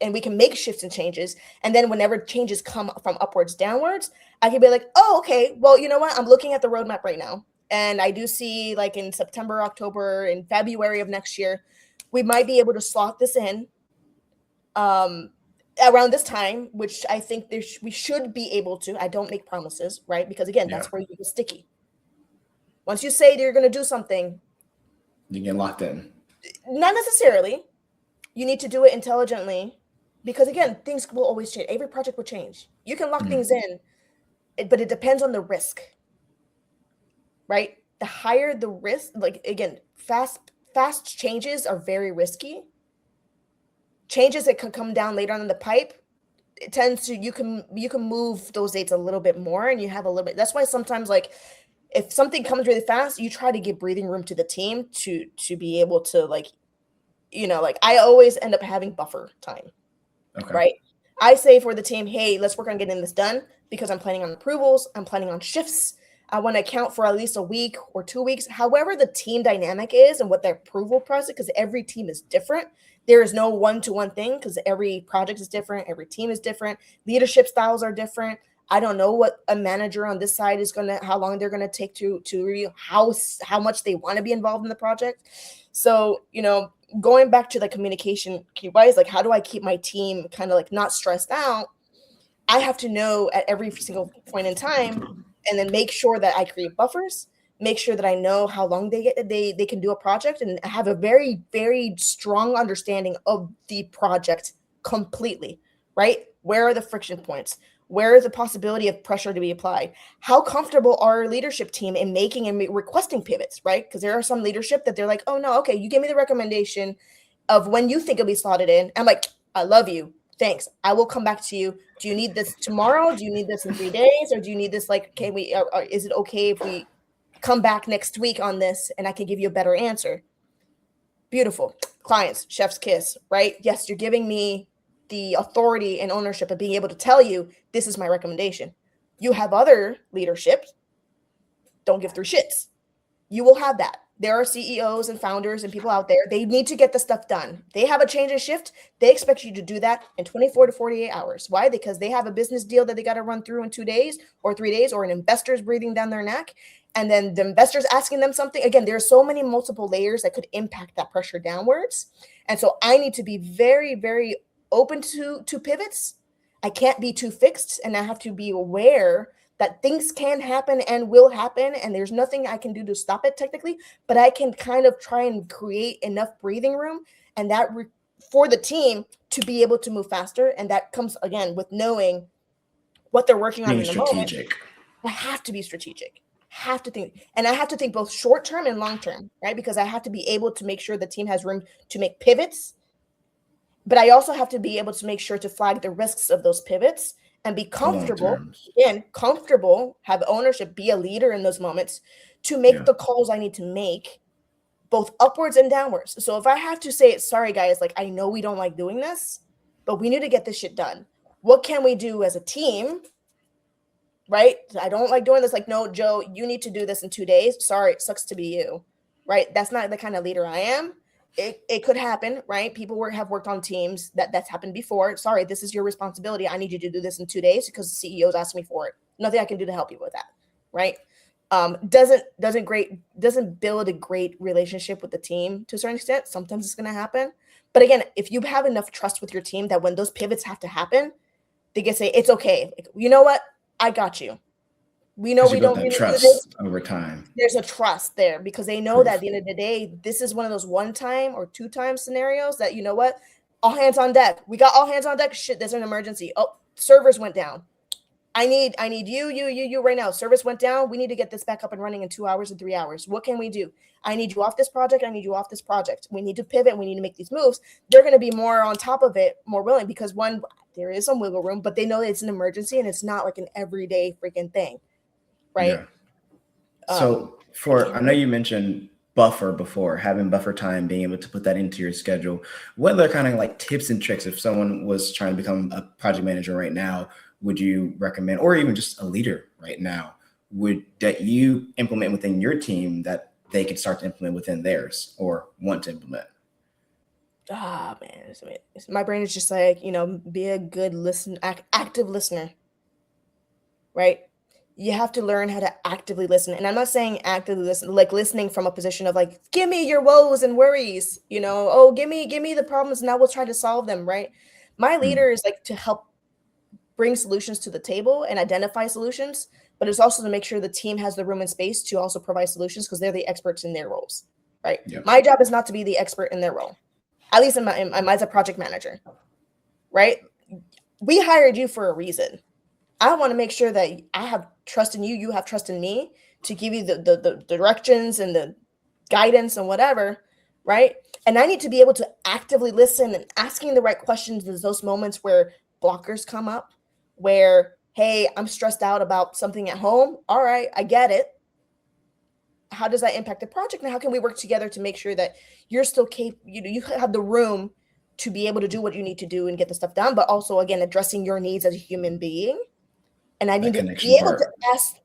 and we can make shifts and changes. And then whenever changes come from upwards downwards, I can be like, oh, okay, well, you know what? I'm looking at the roadmap right now. And I do see like in September, October, and February of next year, we might be able to slot this in around this time, which I think we should be able to. I don't make promises, right? Because again, that's where you get sticky. Once you say that you're going to do something, you get locked in. Not necessarily. You need to do it intelligently, because again, things will always change. Every project will change. You can lock things in, but it depends on the risk, right? The higher the risk, like again, fast changes are very risky. Changes that can come down later on in the pipe, it tends to, you can move those dates a little bit more, and you have a little bit. That's why sometimes, like, if something comes really fast, you try to give breathing room to the team to be able to, like, you know, like I always end up having buffer time. Okay. Right? I say for the team, hey, let's work on getting this done because I'm planning on approvals. I'm planning on shifts. I want to account for at least a week or 2 weeks. However the team dynamic is and what their approval process, because every team is different. There is no one-to-one thing because every project is different. Every team is different. Leadership styles are different. I don't know what a manager on this side is how long they're going to take to review how much they want to be involved in the project. So, you know, going back to the communication key wise, like how do I keep my team kind of like not stressed out? I have to know at every single point in time, and then make sure that I create buffers, make sure that I know how long they can do a project, and have a very, very strong understanding of the project completely, right? Where are the friction points? Where is the possibility of pressure to be applied? How comfortable are our leadership team in making and requesting pivots, right? Because there are some leadership that they're like, oh no, okay, you gave me the recommendation of when you think it'll be slotted in. I'm like, I love you. Thanks. I will come back to you. Do you need this tomorrow? Do you need this in 3 days? Or do you need this like, can we, is it okay if we come back next week on this and I can give you a better answer? Beautiful. Clients, chef's kiss, right? Yes, you're giving me the authority and ownership of being able to tell you this is my recommendation. You have other leadership, don't give 3 shits. You will have that. There are CEOs and founders and people out there. They need to get the stuff done. They have a change in shift. They expect you to do that in 24 to 48 hours. Why? Because they have a business deal that they got to run through in 2 days or 3 days, or an investor's breathing down their neck. And then the investor's asking them something. Again, there are so many multiple layers that could impact that pressure downwards. And so I need to be very, very open to pivots. I can't be too fixed, and I have to be aware that things can happen and will happen, and there's nothing I can do to stop it technically, but I can kind of try and create enough breathing room and that for the team to be able to move faster. And that comes again with knowing what they're working on in the moment. I have to be strategic. Have to think, and I have to think both short term and long term, right? Because I have to be able to make sure the team has room to make pivots, but I also have to be able to make sure to flag the risks of those pivots and be comfortable, have ownership, be a leader in those moments to make the calls I need to make, both upwards and downwards. So if I have to say, sorry guys, like I know we don't like doing this, but we need to get this shit done. What can we do as a team? Right? I don't like doing this. Like, no, Joe, you need to do this in 2 days. Sorry, it sucks to be you. Right? That's not the kind of leader I am. It could happen, right? People have worked on teams that's happened before. Sorry, this is your responsibility. I need you to do this in 2 days because the CEO's asked me for it. Nothing I can do to help you with that, right? Doesn't build a great relationship with the team to a certain extent. Sometimes it's going to happen, but again, if you have enough trust with your team that when those pivots have to happen, they can say it's okay. Like, you know what? I got you. We know Because you we built don't that really do this. trust over time. There's a trust there because they know that at the end of the day, this is one of those 1-time or 2-time scenarios that, you know what, all hands on deck. We got all hands on deck. Shit, there's an emergency. Oh, servers went down. I need you right now. Service went down. We need to get this back up and running in 2 hours and 3 hours. What can we do? I need you off this project. I need you off this project. We need to pivot. We need to make these moves. They're going to be more on top of it, more willing because one, there is some wiggle room, but they know that it's an emergency and it's not like an everyday freaking thing. Right. Yeah. So I know you mentioned buffer before, having buffer time, being able to put that into your schedule. What other kind of like tips and tricks, if someone was trying to become a project manager right now, would you recommend, or even just a leader right now, that you implement within your team that they could start to implement within theirs or want to implement? Man, my brain is just like, be a good active listener, right? You have to learn how to actively listen. And I'm not saying actively listen, like listening from a position of like, give me your woes and worries, oh, give me the problems and I will try to solve them, right? My leader is like to help bring solutions to the table and identify solutions, but it's also to make sure the team has the room and space to also provide solutions because they're the experts in their roles, right? Yep. My job is not to be the expert in their role, at least as a project manager, right? We hired you for a reason. I want to make sure that I have trust in you, you have trust in me to give you the directions and the guidance and whatever, right? And I need to be able to actively listen and asking the right questions in those moments where blockers come up, where, hey, I'm stressed out about something at home. All right, I get it. How does that impact the project? And how can we work together to make sure that you're still capable, you have the room to be able to do what you need to do and get the stuff done, but also, again, addressing your needs as a human being. And I need to be able to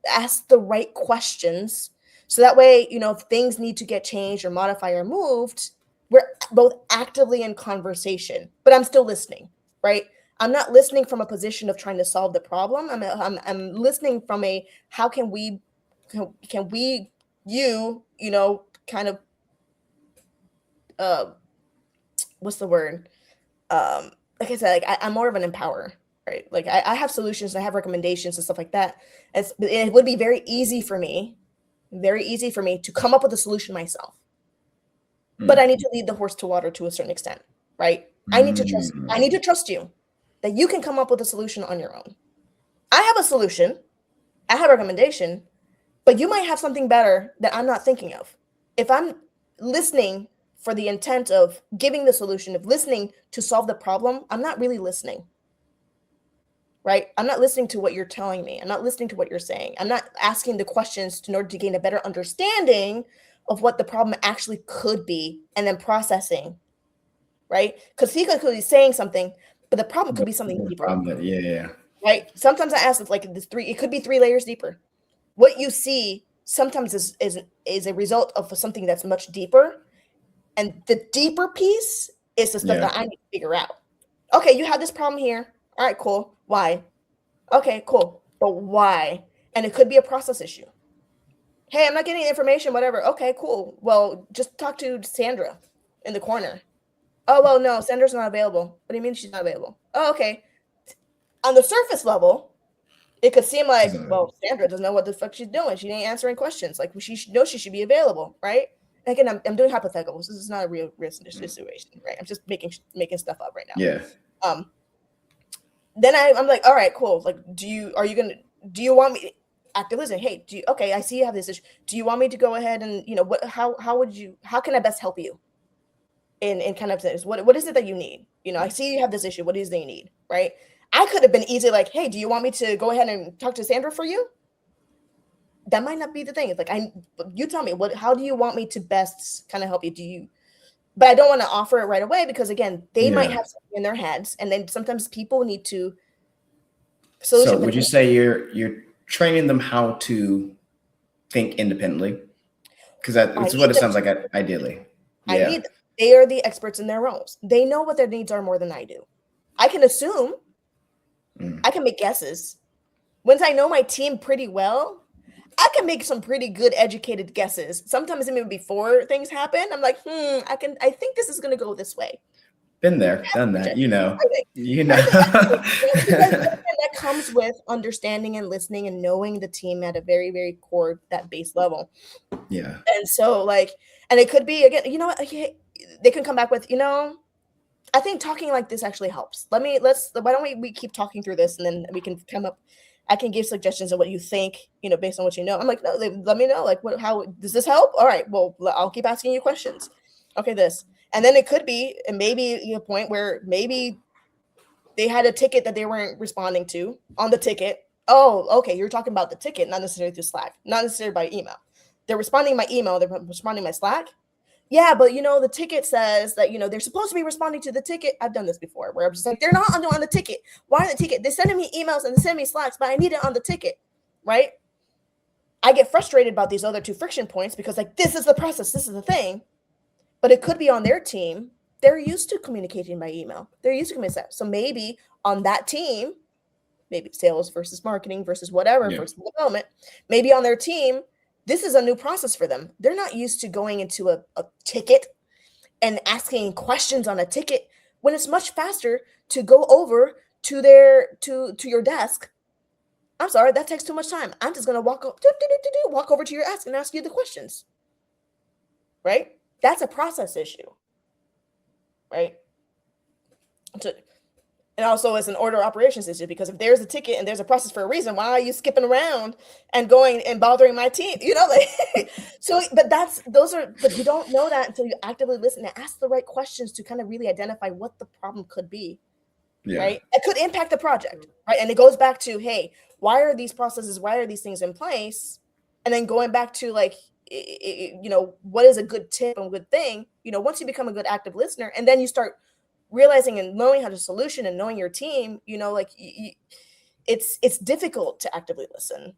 ask the right questions. So that way, if things need to get changed or modified or moved, we're both actively in conversation, but I'm still listening, right? I'm not listening from a position of trying to solve the problem. I'm listening from a, how can we kind of, what's the word? Like I said, like I'm more of an empowerer, right? Like I have solutions, I have recommendations and stuff like that. It would be very easy for me to come up with a solution myself. But I need to lead the horse to water to a certain extent, right? I need to trust you that you can come up with a solution on your own. I have a solution, I have a recommendation, but you might have something better that I'm not thinking of. If I'm listening for the intent of giving the solution, of listening to solve the problem, I'm not really listening, right? I'm not listening to what you're telling me. I'm not listening to what you're saying. I'm not asking the questions in order to gain a better understanding of what the problem actually could be and then processing, right? Because he could be saying something, but the problem could be something deeper. Yeah. Right? Sometimes I ask, it could be 3 layers deeper. What you see sometimes is a result of something that's much deeper. And the deeper piece is the stuff that I need to figure out. Okay, you have this problem here. All right, cool. Why? Okay, cool. But why? And it could be a process issue. Hey, I'm not getting information, whatever. Okay, cool. Well, just talk to Sandra in the corner. Oh, well, no, Sandra's not available. What do you mean she's not available? Oh, okay. On the surface level, it could seem like, well, Sandra doesn't know what the fuck she's doing. She ain't answering questions. Like, she knows she should be available, right? Again, I'm doing hypotheticals. This is not a real situation, right? I'm just making stuff up right now. Yeah. Then I'm like, all right, cool. Like, do you want me active listening? Hey, okay, I see you have this issue. Do you want me to go ahead and, how can I best help you in kind of this? What is it that you need? I see you have this issue. What is it that you need, right? I could have been easy, like, hey, do you want me to go ahead and talk to Sandra for you? That might not be the thing. It's like, you tell me, how do you want me to best kind of help you? But I don't want to offer it right away because, again, they might have something in their heads, and then sometimes people need to. So would you say you're training them how to think independently? Because that's what it sounds like ideally. Yeah. They are the experts in their roles. They know what their needs are more than I do. I can assume. I can make guesses. Once I know my team pretty well, I can make some pretty good educated guesses. Sometimes even before things happen, I'm like, I think this is going to go this way. Been there, done that, that comes with understanding and listening and knowing the team at a very, very core, that base level. Yeah. And so like, and it could be, again, you know what, okay, they can come back with, I think talking like this actually helps. Why don't we keep talking through this, and then we can come up, I can give suggestions of what you think, based on what you know. I'm like, no, let me know, like, how does this help? All right, well, I'll keep asking you questions. Okay, this. And then it could be, and maybe a point where maybe they had a ticket that they weren't responding to on the ticket. Oh, okay, you're talking about the ticket, not necessarily through Slack, not necessarily by email. They're responding by email, they're responding by Slack. Yeah, but the ticket says that they're supposed to be responding to the ticket. I've done this before where I'm just like, they're not on the ticket. Why the ticket? They're sending me emails and they send me Slacks, but I need it on the ticket, right? I get frustrated about these other two friction points because like, this is the process, this is the thing, but it could be on their team. They're used to communicating by email. They're used to communicating. So maybe on that team, maybe sales versus marketing versus whatever, versus development, maybe on their team, this is a new process for them. They're not used to going into a ticket and asking questions on a ticket when it's much faster to go over to your desk. I'm sorry, that takes too much time. I'm just gonna walk over to your desk and ask you the questions. Right? That's a process issue. Right? And also it's an order operations issue, because if there's a ticket and there's a process for a reason, why are you skipping around and going and bothering my team? But you don't know that until you actively listen and ask the right questions to kind of really identify what the problem could be. Yeah. Right? It could impact the project, right? And it goes back to, hey, why are these processes, why are these things in place? And then going back to like, what is a good tip and good thing? Once you become a good active listener, and then you start realizing and knowing how to solution and knowing your team, it's difficult to actively listen.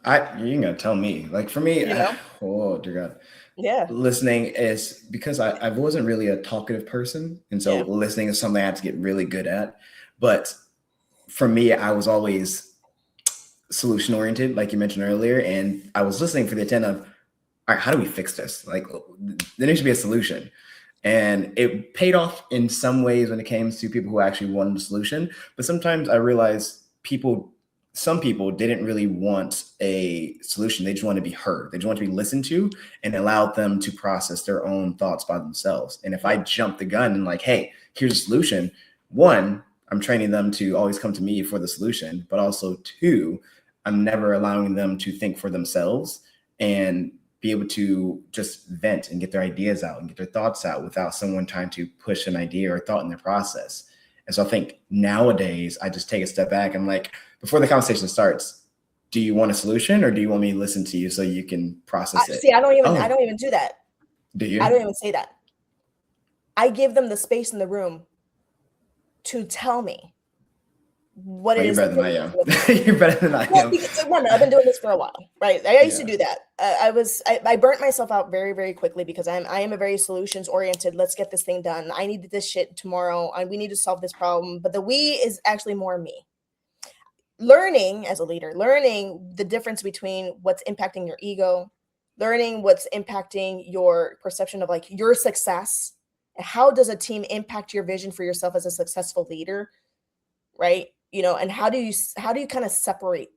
You're gonna tell me, like for me, oh dear God. Yeah. Listening is because I wasn't really a talkative person. And so listening is something I had to get really good at. But for me, I was always solution oriented, like you mentioned earlier. And I was listening for the intent of, all right, how do we fix this? Like there needs to be a solution. And it paid off in some ways when it came to people who actually wanted a solution. But sometimes I realized some people didn't really want a solution. They just want to be heard. They just want to be listened to and allowed them to process their own thoughts by themselves. And if I jump the gun and like, hey, here's a solution, one, I'm training them to always come to me for the solution, but also two, I'm never allowing them to think for themselves and be able to just vent and get their ideas out and get their thoughts out without someone trying to push an idea or thought in their process. And so I think nowadays I just take a step back and like, before the conversation starts, do you want a solution or do you want me to listen to you so you can process it? See, I don't even do that. Do you? I don't even say that. I give them the space in the room to tell me what it is. You're better than I am. You're better than I am. Remember, I've been doing this for a while, right? I used to do that. I burnt myself out very, very quickly because I am a very solutions oriented. Let's get this thing done. I need this shit tomorrow. We need to solve this problem. But the we is actually more me. Learning as a leader, learning the difference between what's impacting your ego, learning what's impacting your perception of like your success, and how does a team impact your vision for yourself as a successful leader, right? And how do you kind of separate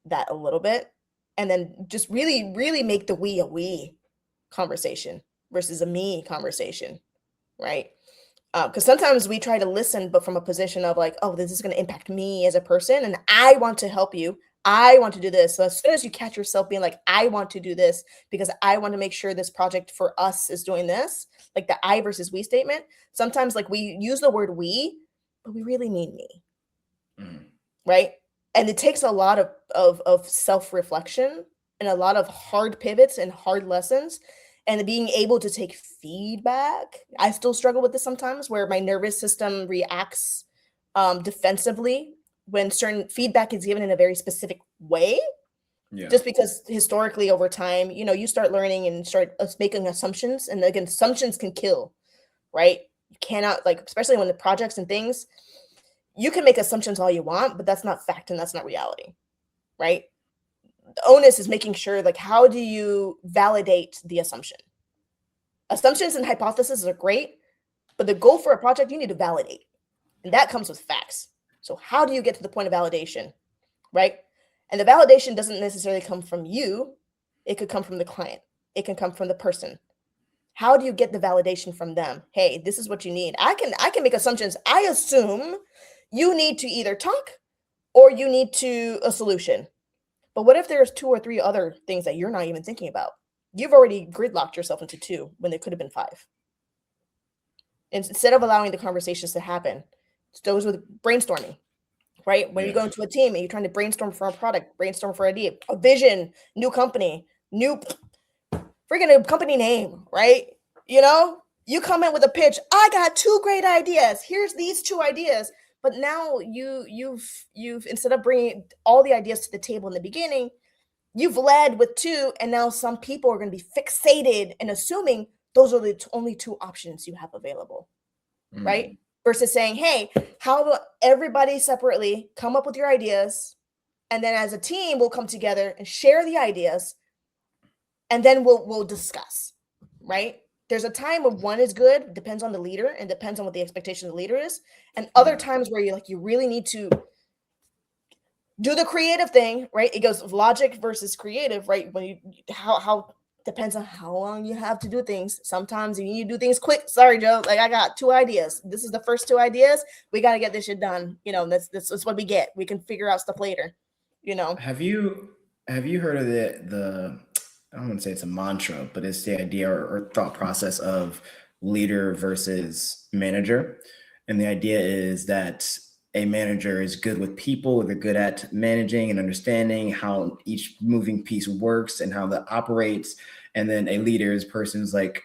that a little bit, and then just really, really make the we a we conversation versus a me conversation, right? Because sometimes we try to listen, but from a position of like, oh, this is going to impact me as a person, and I want to help you. I want to do this. So as soon as you catch yourself being like, I want to do this because I want to make sure this project for us is doing this, like the I versus we statement, sometimes like we use the word we, but we really mean me. Right? And it takes a lot of self-reflection and a lot of hard pivots and hard lessons and being able to take feedback. I still struggle with this sometimes where my nervous system reacts defensively when certain feedback is given in a very specific way. Yeah. Just because historically over time, you start learning and start making assumptions, and again, assumptions can kill, right? You cannot, like, especially when the projects and things, you can make assumptions all you want, but that's not fact and that's not reality, right? The onus is making sure, like, how do you validate the assumption? Assumptions and hypotheses are great, but the goal for a project, you need to validate. And that comes with facts. So how do you get to the point of validation, right? And the validation doesn't necessarily come from you. It could come from the client. It can come from the person. How do you get the validation from them? Hey, this is what you need. I can make assumptions. I assume you need to either talk or you need to a solution. But what if there's 2 or 3 other things that you're not even thinking about? You've already gridlocked yourself into 2 when there could have been 5. Instead of allowing the conversations to happen, those with brainstorming, right? When you go into a team and you're trying to brainstorm for a product, brainstorm for an idea, a vision, new company, new freaking company name, right? You come in with a pitch. I got 2 great ideas. Here's these 2 ideas. But now you've instead of bringing all the ideas to the table in the beginning, you've led with 2, and now some people are going to be fixated and assuming those are the only 2 options you have available, right? Versus saying, hey, how about everybody separately come up with your ideas, and then as a team we'll come together and share the ideas, and then we'll discuss, right? There's a time when one is good, depends on the leader and depends on what the expectation of the leader is, and other times where you really need to do the creative thing, right? It goes logic versus creative, right? When you how depends on how long you have to do things. Sometimes you need to do things quick. Sorry, Joe. Like, I got 2 ideas. This is the first 2 ideas. We got to get this shit done. That's what we get. We can figure out stuff later. Have you heard of the I don't want to say it's a mantra, but it's the idea or thought process of leader versus manager. And the idea is that a manager is good with people. They're good at managing and understanding how each moving piece works and how that operates. And then a leader is a person who's like,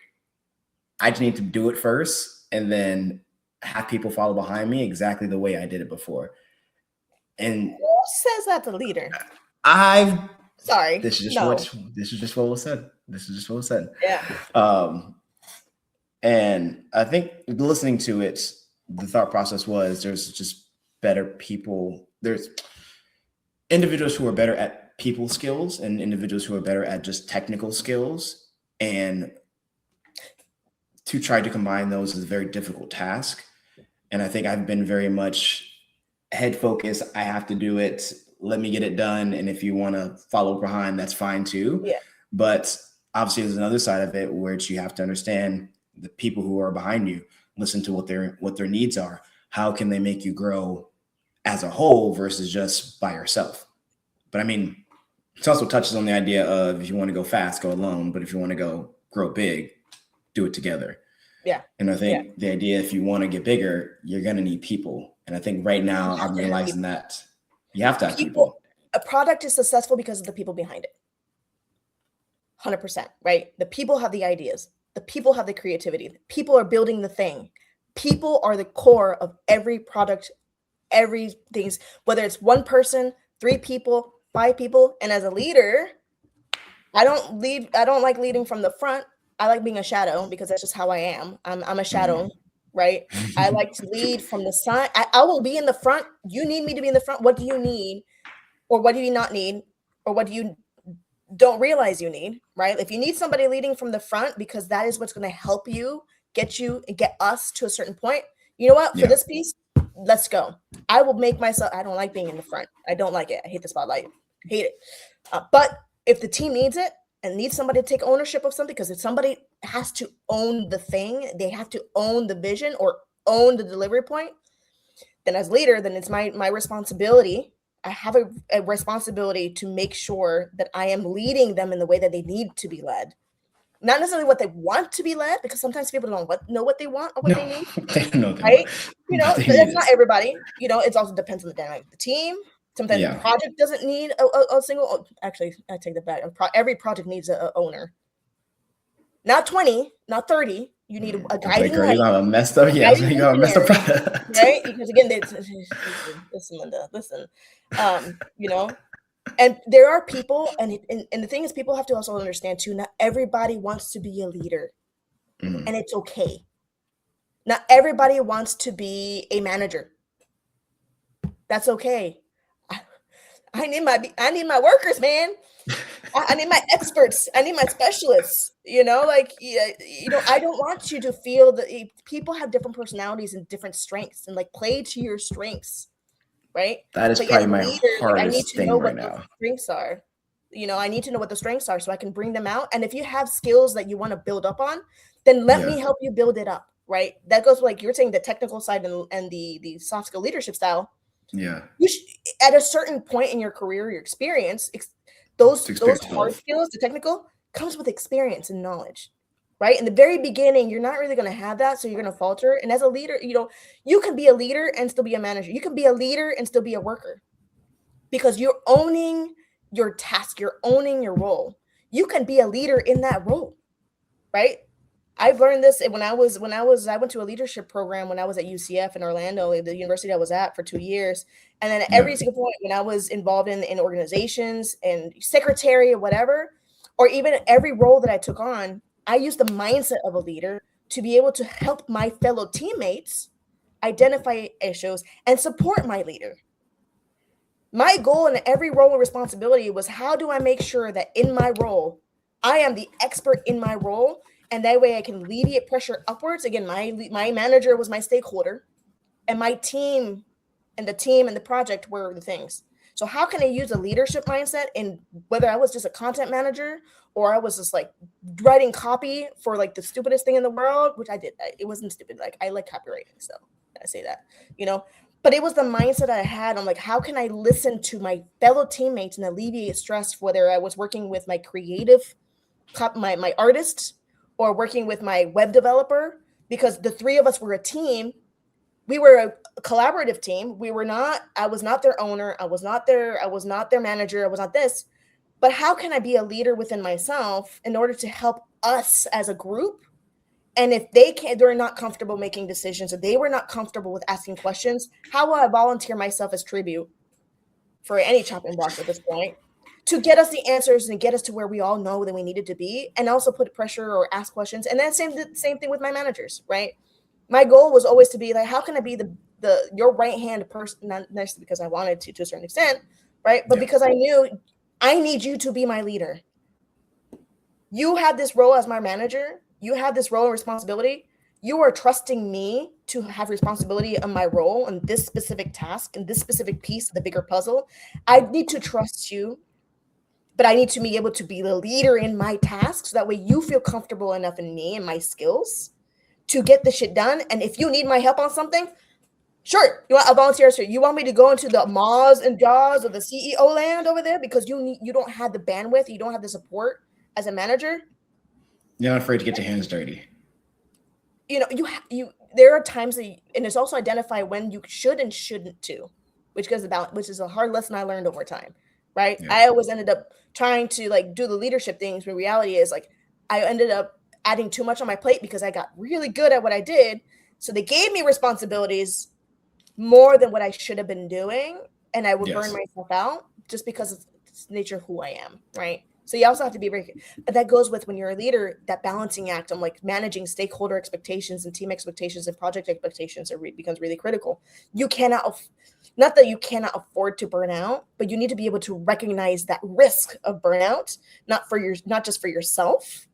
I just need to do it first and then have people follow behind me exactly the way I did it before. And who says that the leader? Sorry. This is just what was said. Yeah. And I think listening to it, the thought process was there's just better people. There's individuals who are better at people skills and individuals who are better at just technical skills. And to try to combine those is a very difficult task. And I think I've been very much head focused. I have to do it. Let me get it done. And if you want to follow behind, that's fine too. Yeah. But obviously there's another side of it, which you have to understand the people who are behind you, listen to what their needs are. How can they make you grow as a whole versus just by yourself? But I mean, it also touches on the idea of if you want to go fast, go alone. But if you want to grow big, do it together. Yeah. And I think the idea, if you want to get bigger, you're going to need people. And I think right now I'm realizing that you have to have people. A product is successful because of the people behind it. 100%, right? The people have the ideas. The people have the creativity. The people are building the thing. People are the core of every product, everything, whether it's 1 person, 3 people, 5 people. And as a leader, I don't like leading from the front. I like being a shadow because that's just how I am. I'm a shadow, right? I like to lead from the side. I will be in the front. You need me to be in the front. What do you need? Or what do you not need? Or what do you don't realize you need, right? If you need somebody leading from the front because that is what's going to help you get us to a certain point, you know what? For this piece, let's go. I will make myself, I don't like being in the front. I don't like it. I hate the spotlight. Hate it. But if the team needs it and needs somebody to take ownership of something, because if somebody has to own the thing, they have to own the vision or own the delivery point, then as leader, then it's my responsibility. I have a responsibility to make sure that I am leading them in the way that they need to be led. Not necessarily what they want to be led, because sometimes people don't know what they want or what they need. They know right? It's not everybody. It also depends on the dynamic of the team. Sometimes the project doesn't need a single. Actually, I take that back. Every project needs an owner. Not 20, not 30. You need a guiding light. You got a messed up. Yeah, you got a messed up product. Right? Because again, listen, Linda, listen. And there are people, and the thing is, people have to also understand too, not everybody wants to be a leader. And it's okay. Not everybody wants to be a manager. That's okay. I need my workers, man. I need my experts. I need my specialists. I don't want you to feel that people have different personalities and different strengths, and play to your strengths. right? That is But as probably a my leader, like, I need hardest to know thing right what those now. strengths are. I need to know what the strengths are so I can bring them out. And if you have skills that you want to build up on, then let me help you build it up, right? That goes like you're saying the technical side and the soft skill leadership style. Yeah. You should, at a certain point in your career, your experience, those hard skills, the technical, comes with experience and knowledge, right? In the very beginning, you're not really going to have that, so you're going to falter. And as a leader, you can be a leader and still be a manager. You can be a leader and still be a worker because you're owning your task, you're owning your role. You can be a leader in that role, right? I've learned this I went to a leadership program when I was at UCF in Orlando, the university I was at for 2 years. And then at every single point when I was involved in organizations and secretary or whatever, or even every role that I took on, I used the mindset of a leader to be able to help my fellow teammates identify issues and support my leader. My goal in every role and responsibility was how do I make sure that in my role, I am the expert in my role, and that way I can alleviate pressure upwards. Again, my manager was my stakeholder, and my team and the project were the things. So how can I use a leadership mindset in whether I was just a content manager or I was just like writing copy for like the stupidest thing in the world, which I did. It wasn't stupid. Like I like copywriting, so I say that, but it was the mindset I had. I'm like, how can I listen to my fellow teammates and alleviate stress, whether I was working with my creative, my artist, or working with my web developer, because the three of us were a team. We were a collaborative team. I was not their owner. I was not their manager. I was not this. But how can I be a leader within myself in order to help us as a group? And if they're not comfortable making decisions, if they were not comfortable with asking questions, how will I volunteer myself as tribute for any chopping blocks at this point to get us the answers and get us to where we all know that we needed to be, and also put pressure or ask questions? And then same thing with my managers, right? My goal was always to be like, how can I be your right hand person? Not necessarily because I wanted to a certain extent, right? But because I knew I need you to be my leader. You have this role as my manager. You have this role and responsibility. You are trusting me to have responsibility on my role and this specific task and this specific piece of the bigger puzzle. I need to trust you, but I need to be able to be the leader in my tasks. So that way you feel comfortable enough in me and my skills to get the shit done. And if you need my help on something, sure, I'll volunteer. So you want me to go into the Moz and Jaws of the CEO land over there because you don't have the bandwidth, you don't have the support as a manager? You're not afraid to get your hands dirty. There are times that and it's also identify when you should and shouldn't too, which is a hard lesson I learned over time, right? Yeah. I always ended up trying to like do the leadership things, but reality is like I ended up adding too much on my plate because I got really good at what I did. So they gave me responsibilities more than what I should have been doing, and I would burn myself out just because it's the nature of who I am, right? So you also have to be but that goes with when you're a leader, that balancing act of like managing stakeholder expectations and team expectations and project expectations becomes really critical. You cannot, not that you cannot afford to burn out, but you need to be able to recognize that risk of burnout, not just for yourself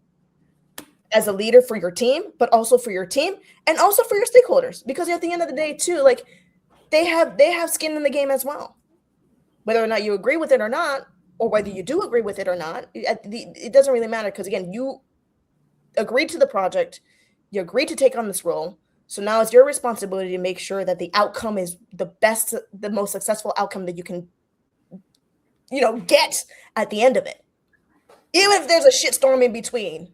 as a leader for your team, but also for your team and also for your stakeholders. Because at the end of the day too, like they have skin in the game as well. Whether or not you agree with it or not, or whether you do agree with it or not, it doesn't really matter. Because again, you agreed to the project, you agreed to take on this role. So now it's your responsibility to make sure that the outcome is the best, the most successful outcome that you can, get at the end of it. Even if there's a shitstorm in between,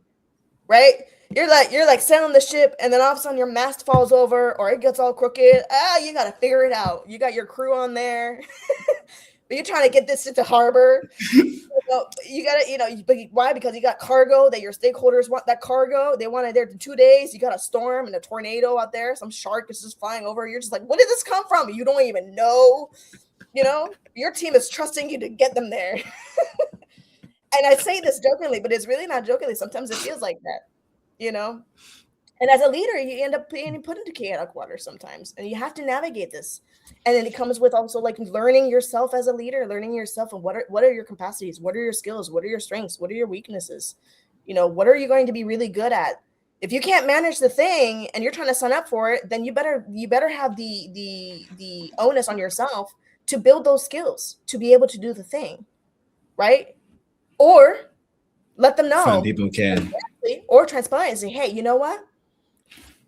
right? You're like sailing the ship, and then all of a sudden your mast falls over, or it gets all crooked. You got to figure it out. You got your crew on there. But you're trying to get this into harbor. You got to, why? Because you got cargo that your stakeholders want that cargo. They want it there in 2 days. You got a storm and a tornado out there. Some shark is just flying over. You're just like, what did this come from? You don't even know. Your team is trusting you to get them there. And I say this jokingly, but it's really not jokingly. Sometimes it feels like that, And as a leader, you end up being put into chaotic water sometimes, and you have to navigate this. And then it comes with also like learning yourself as a leader, learning yourself and what are your capacities, what are your skills, what are your strengths, what are your weaknesses, what are you going to be really good at? If you can't manage the thing and you're trying to sign up for it, then you better have the onus on yourself to build those skills, to be able to do the thing, right? Or let them know. Find people who can. Or transparent and say, hey, you know what?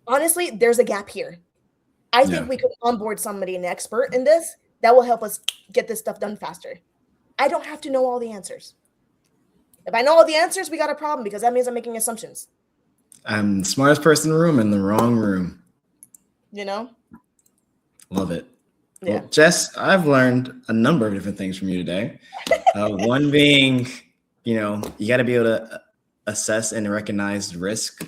Honestly, there's a gap here. I think we could onboard somebody, an expert in this, that will help us get this stuff done faster. I don't have to know all the answers. If I know all the answers, we got a problem, because that means I'm making assumptions. I'm the smartest person in the room in the wrong room. You know? Love it. Yeah. Well, Jess, I've learned a number of different things from you today. One being, you got to be able to assess and recognize risk.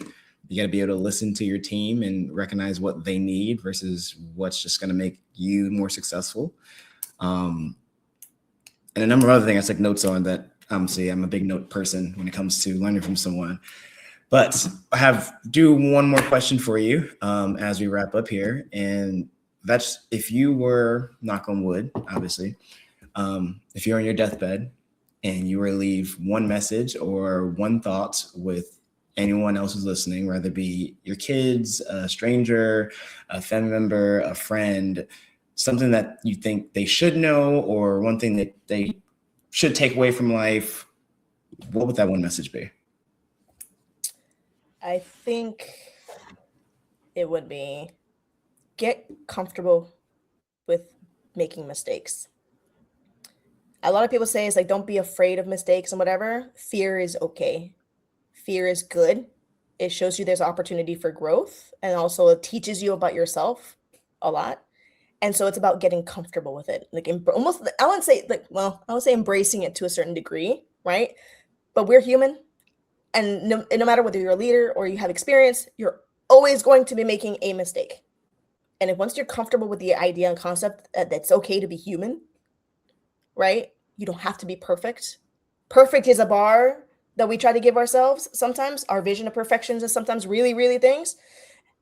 You got to be able to listen to your team and recognize what they need versus what's just going to make you more successful. And a number of other things I took notes on that, obviously, I'm a big note person when it comes to learning from someone. But I do one more question for you as we wrap up here. And that's, if you were, knock on wood, obviously, if you're on your deathbed and you were to leave one message or one thought with anyone else who's listening, whether it be your kids, a stranger, a family member, a friend, something that you think they should know, or one thing that they should take away from life, what would that one message be? I think it would be, get comfortable with making mistakes. A lot of people say it's like, don't be afraid of mistakes and whatever. Fear is okay. Fear is good. It shows you there's opportunity for growth, and also it teaches you about yourself a lot. And so it's about getting comfortable with it. Like almost, I wouldn't say I would say embracing it to a certain degree, right? But we're human. And no matter whether you're a leader or you have experience, you're always going to be making a mistake. And if once you're comfortable with the idea and concept that it's okay to be human, right? You don't have to be perfect. Perfect is a bar that we try to give ourselves. Sometimes our vision of perfection is sometimes really, really things.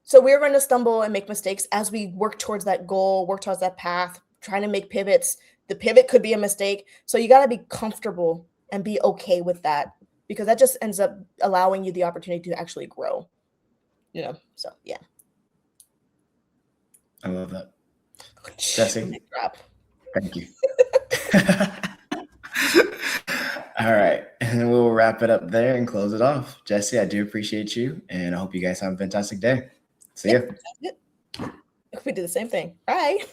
So we're going to stumble and make mistakes as we work towards that goal, work towards that path, trying to make pivots. The pivot could be a mistake. So you got to be comfortable and be okay with that, because that just ends up allowing you the opportunity to actually grow. So yeah. I love that. Jessie, thank you. All right. And we'll wrap it up there and close it off. Jessie, I do appreciate you, and I hope you guys have a fantastic day. See ya. We do the same thing. Bye.